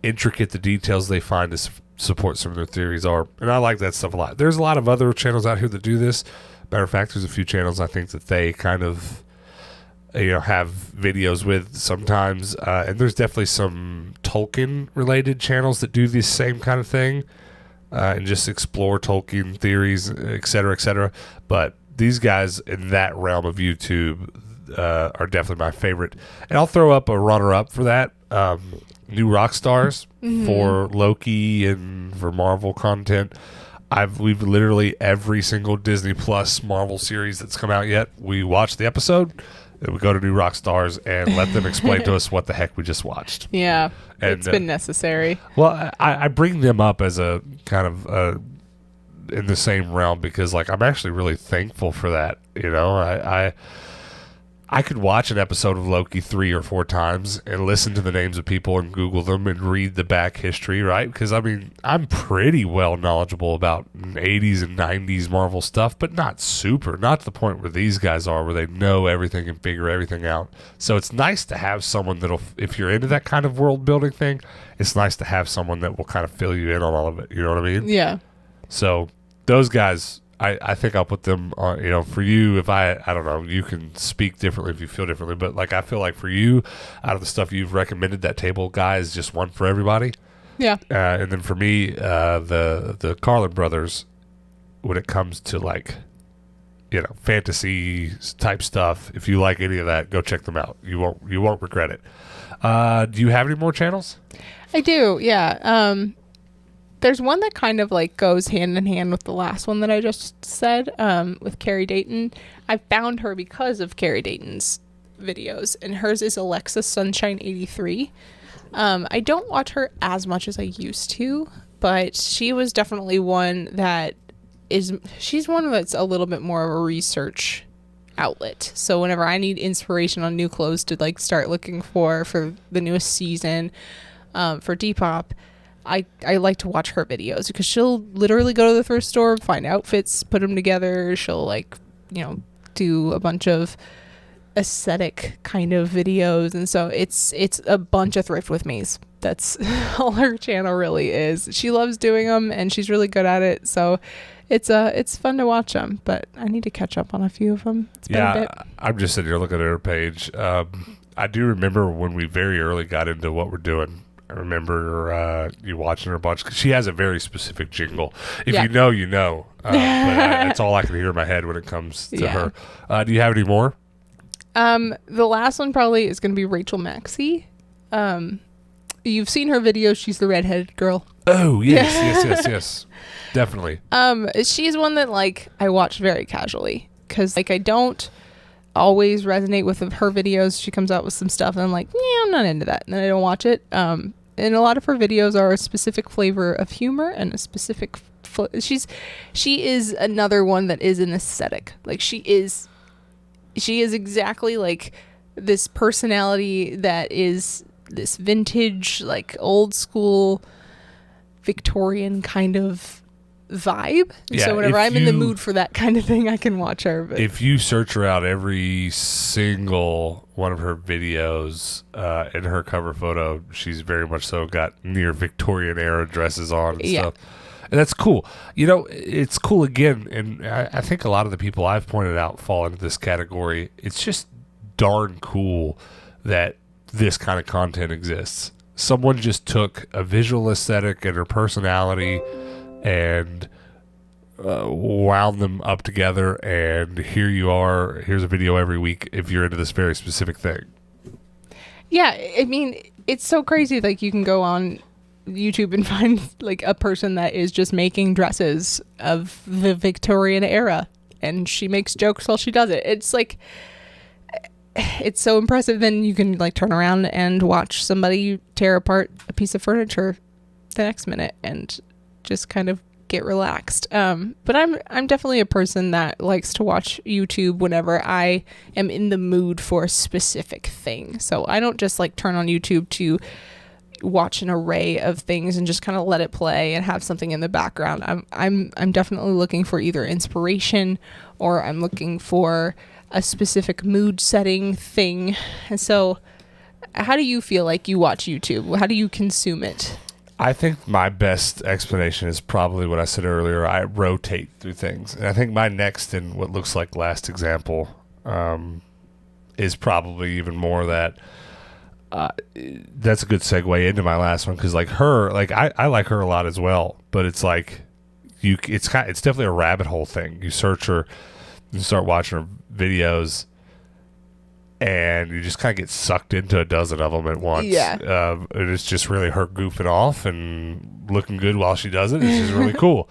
intricate the details they find to support some of their theories are. And I like that stuff a lot. There's a lot of other channels out here that do this. Matter of fact, there's a few channels I think that they kind of have videos with sometimes. And there's definitely some Tolkien related channels that do this same kind of thing. And just explore Tolkien theories, et cetera, et cetera. But these guys in that realm of YouTube are definitely my favorite. And I'll throw up a runner-up for that. New rock stars for Loki and for Marvel content. We've literally every single Disney Plus Marvel series that's come out yet. We watch the episode, and we go to New Rock Stars and let them explain to us what the heck we just watched. Yeah. And, It's been necessary. Well, I bring them up as a kind of in the same realm because like I'm actually really thankful for that. I could watch an episode of Loki 3 or 4 times and listen to the names of people and Google them and read the back history, right? Because, I mean, I'm pretty well knowledgeable about 80s and 90s Marvel stuff, but not super. Not to the point where these guys are, where they know everything and figure everything out. So it's nice to have someone that'll, if you're into that kind of world building thing, it's nice to have someone that will kind of fill you in on all of it. You know what I mean? Yeah. So those guys... I think I'll put them on, for you, if I don't know, you can speak differently if you feel differently, but like I feel like for you, out of the stuff you've recommended, that table guy is just one for everybody. Yeah. And then for me, the Carlin brothers, when it comes to like, fantasy type stuff, if you like any of that, go check them out. You won't regret it. Do you have any more channels? I do. Yeah. There's one that kind of like goes hand in hand with the last one that I just said, with Carrie Dayton. I found her because of Carrie Dayton's videos, and hers is Alexa Sunshine 83. I don't watch her as much as I used to, but she was definitely one that she's one that's a little bit more of a research outlet. So whenever I need inspiration on new clothes to like start looking for the newest season, for Depop, I like to watch her videos because she'll literally go to the thrift store, find outfits, put them together. She'll do a bunch of aesthetic kind of videos. And so it's a bunch of thrift with me's. That's all her channel really is. She loves doing them and she's really good at it. So it's fun to watch them, but I need to catch up on a few of them. It's been a bit. I'm just sitting here looking at her page. I do remember when we very early got into what we're doing. remember you watching her a bunch. 'Cause she has a very specific jingle. If Yeah. you know, you know. But that's all I can hear in my head when it comes to her. Do you have any more? The last one probably is going to be Rachel Maxey. You've seen her videos. She's the redheaded girl. Oh, yes. Definitely. She's one that like I watch very casually because like I don't always resonate with her videos. She comes out with some stuff and I'm like, yeah, I'm not into that, and then I don't watch it. And a lot of her videos are a specific flavor of humor and a specific. She is another one that is an aesthetic. Like she is exactly like this personality that is this vintage, like old school Victorian kind of vibe. Yeah, so whenever I'm in the mood for that kind of thing, I can watch her. But if you search her out, every single one of her videos in her cover photo, she's very much so got near Victorian era dresses on and stuff. And that's cool. You know, it's cool again, and I think a lot of the people I've pointed out fall into this category. It's just darn cool that this kind of content exists. Someone just took a visual aesthetic and her personality and wound them up together, and here you are. Here's a video every week if you're into this very specific thing. Yeah, I mean, it's so crazy. Like, you can go on YouTube and find like a person that is just making dresses of the Victorian era, and she makes jokes while she does it. It's like, it's so impressive. Then you can like turn around and watch somebody tear apart a piece of furniture the next minute and just kind of get relaxed. But I'm definitely a person that likes to watch YouTube whenever I am in the mood for a specific thing. So I don't just like turn on YouTube to watch an array of things and just kind of let it play and have something in the background. I'm definitely looking for either inspiration or I'm looking for a specific mood setting thing. And so how do you feel like you watch YouTube? How do you consume it? I think my best explanation is probably what I said earlier. I rotate through things. And I think my next and what looks like last example is probably even more that. That's a good segue into my last one because like her, like I like her a lot as well, but it's like it's definitely a rabbit hole thing. You search her, you start watching her videos, and you just kind of get sucked into a dozen of them at once. Yeah, and it's just really her goofing off and looking good while she does it. It's just really cool.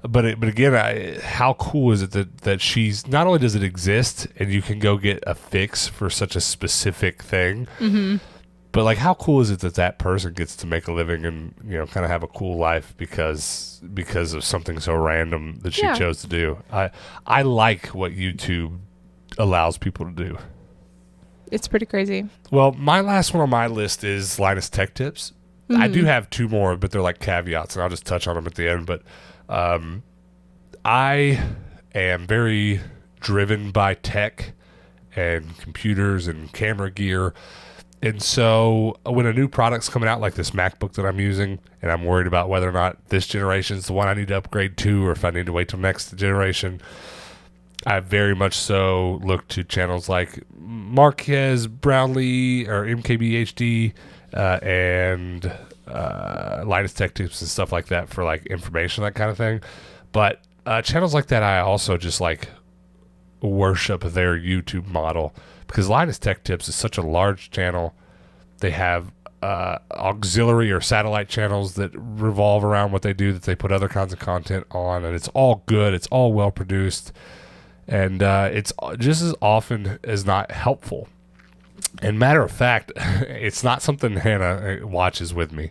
But again, how cool is it that she's not only does it exist and you can go get a fix for such a specific thing. Mm-hmm. But like, how cool is it that person gets to make a living and, you know, kind of have a cool life because of something so random that she chose to do? I like what YouTube allows people to do. It's pretty crazy. Well, my last one on my list is Linus Tech Tips. Mm-hmm. I do have two more, but they're like caveats, and I'll just touch on them at the end. But I am very driven by tech and computers and camera gear. And so when a new product's coming out, like this MacBook that I'm using, and I'm worried about whether or not this generation is the one I need to upgrade to, or if I need to wait till next generation, I very much so look to channels like Marquez Brownlee or MKBHD and Linus Tech Tips and stuff like that for like information, that kind of thing. But channels like that, I also just like worship their YouTube model. Because Linus Tech Tips is such a large channel. They have auxiliary or satellite channels that revolve around what they do, that they put other kinds of content on, and it's all good. It's all well produced, and it's just as often as not helpful. And matter of fact, it's not something Hannah watches with me.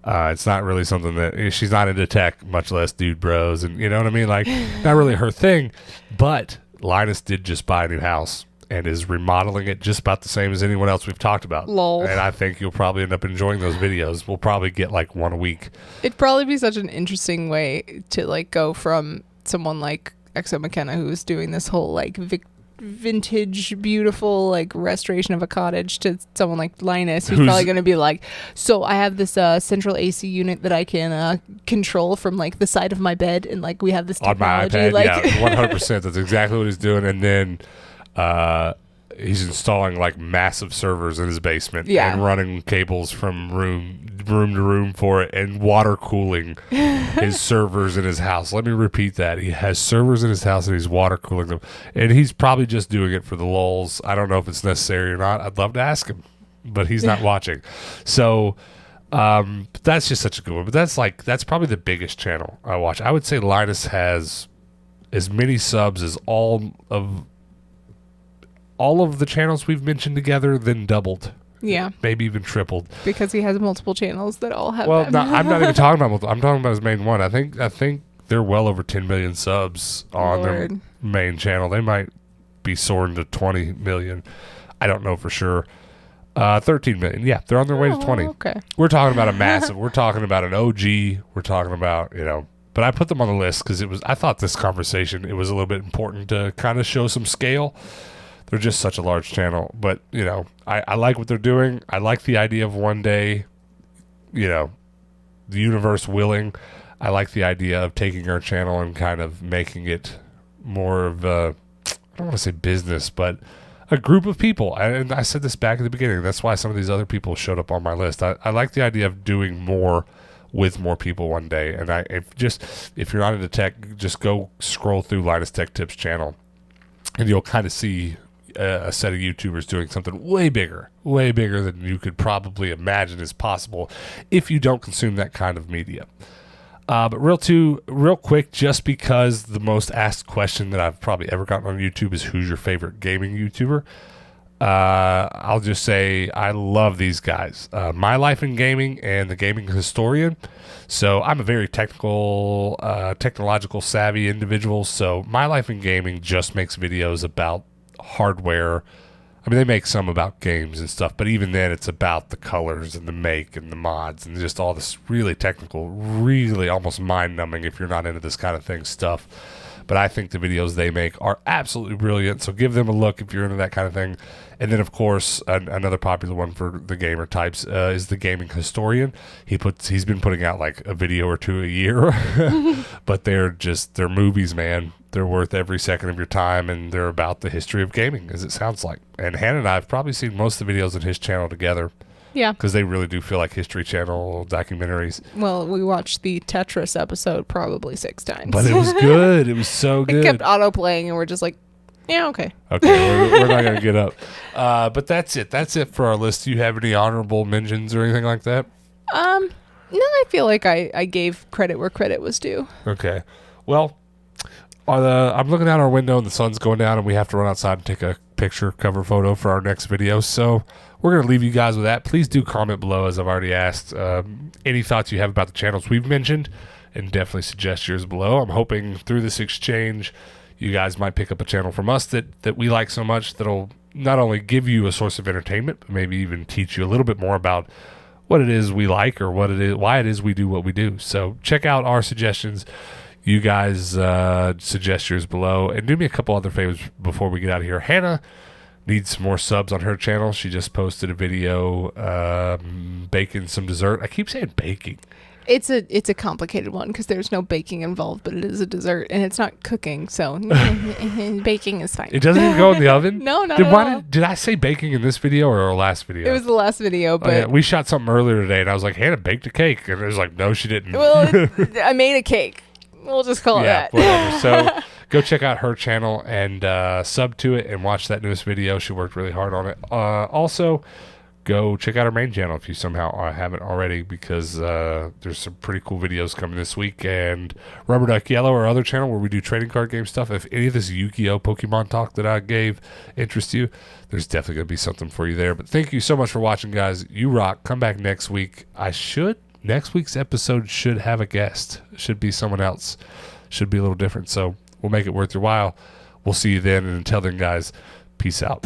It's not really something that she's not into tech, much less dude bros, and you know what I mean? Like, not really her thing. But Linus did just buy a new house and is remodeling it just about the same as anyone else we've talked about. Lol. And I think you'll probably end up enjoying those videos. We'll probably get like one a week. It'd probably be such an interesting way to like go from someone like Exo McKenna, who's doing this whole like vintage, beautiful like restoration of a cottage, to someone like Linus, who's probably going to be like, so I have this central AC unit that I can control from like the side of my bed, and like we have this technology on my iPad. like Yeah, 100%. That's exactly what he's doing. And then he's installing like massive servers in his basement and running cables from room room to room for it and water cooling his servers in his house. Let me repeat that. He has servers in his house and he's water cooling them. And he's probably just doing it for the lulz. I don't know if it's necessary or not. I'd love to ask him, but he's not watching. So that's just such a good one. But that's probably the biggest channel I watch. I would say Linus has as many subs as all of the channels we've mentioned together, then doubled. Yeah. Maybe even tripled. Because he has multiple channels that all have Well, them. no, I'm not even talking about multiple. I'm talking about his main one. I think they're well over 10 million subs on their main channel. They might be soaring to 20 million. I don't know for sure. 13 million. Yeah, they're on their way to 20. Okay. We're talking about a massive. We're talking about an OG. We're talking about, but I put them on the list because I thought this conversation, it was a little bit important to kind of show some scale. They're just such a large channel. But, I like what they're doing. I like the idea of one day, the universe willing. I like the idea of taking our channel and kind of making it more of a, I don't want to say business, but a group of people. And I said this back at the beginning. That's why some of these other people showed up on my list. I like the idea of doing more with more people one day. And if you're not into tech, just go scroll through Linus Tech Tips channel and you'll kind of see a set of YouTubers doing something way bigger than you could probably imagine is possible if you don't consume that kind of media. But real quick, just because the most asked question that I've probably ever gotten on YouTube is who's your favorite gaming YouTuber? I'll just say I love these guys. My Life in Gaming and The Gaming Historian. So I'm a very technological savvy individual. So My Life in Gaming just makes videos about hardware. I mean, they make some about games and stuff, but even then it's about the colors and the make and the mods and just all this really technical, really almost mind-numbing if you're not into this kind of thing stuff. But I think the videos they make are absolutely brilliant, so give them a look if you're into that kind of thing. And then, of course, another popular one for the gamer types is The Gaming Historian. He's been putting out like a video or two a year, but they're movies, man. They're worth every second of your time, and they're about the history of gaming, as it sounds like. And Hannah and I have probably seen most of the videos on his channel together. Yeah. Because they really do feel like History Channel documentaries. Well, we watched the Tetris episode probably 6 times. But it was good. It was so good. It kept auto-playing, and we're just like, yeah, okay. Okay, we're not going to get up. But that's it. That's it for our list. Do you have any honorable mentions or anything like that? No, I feel like I gave credit where credit was due. Okay. Well, I'm looking out our window and the sun's going down and we have to run outside and take a picture cover photo for our next video. So we're going to leave you guys with that. Please do comment below, as I've already asked, any thoughts you have about the channels we've mentioned, and definitely suggest yours below. I'm hoping through this exchange you guys might pick up a channel from us that we like so much that'll not only give you a source of entertainment, but maybe even teach you a little bit more about what it is we like or why it is we do what we do. So check out our suggestions. You guys suggest yours below. And do me a couple other favors before we get out of here. Hannah needs some more subs on her channel. She just posted a video baking some dessert. I keep saying baking. It's a complicated one because there's no baking involved, but it is a dessert and it's not cooking, so baking is fine. It doesn't even go in the oven? No, not at all. Did I say baking in this video or our last video? It was the last video, but yeah, we shot something earlier today, and I was like, Hannah baked a cake, and it was like, no, she didn't. Well, I made a cake. We'll just call it that. Whatever. So go check out her channel and sub to it and watch that newest video. She worked really hard on it. Also, go check out our main channel if you somehow haven't already, because there's some pretty cool videos coming this week. And Rubber Duck Yellow, our other channel where we do trading card game stuff. If any of this Yu-Gi-Oh! Pokemon talk that I gave interests you, there's definitely going to be something for you there. But thank you so much for watching, guys. You rock. Come back next week. Next week's episode should have a guest. Should be someone else. Should be a little different. So we'll make it worth your while. We'll see you then. And until then, guys, peace out.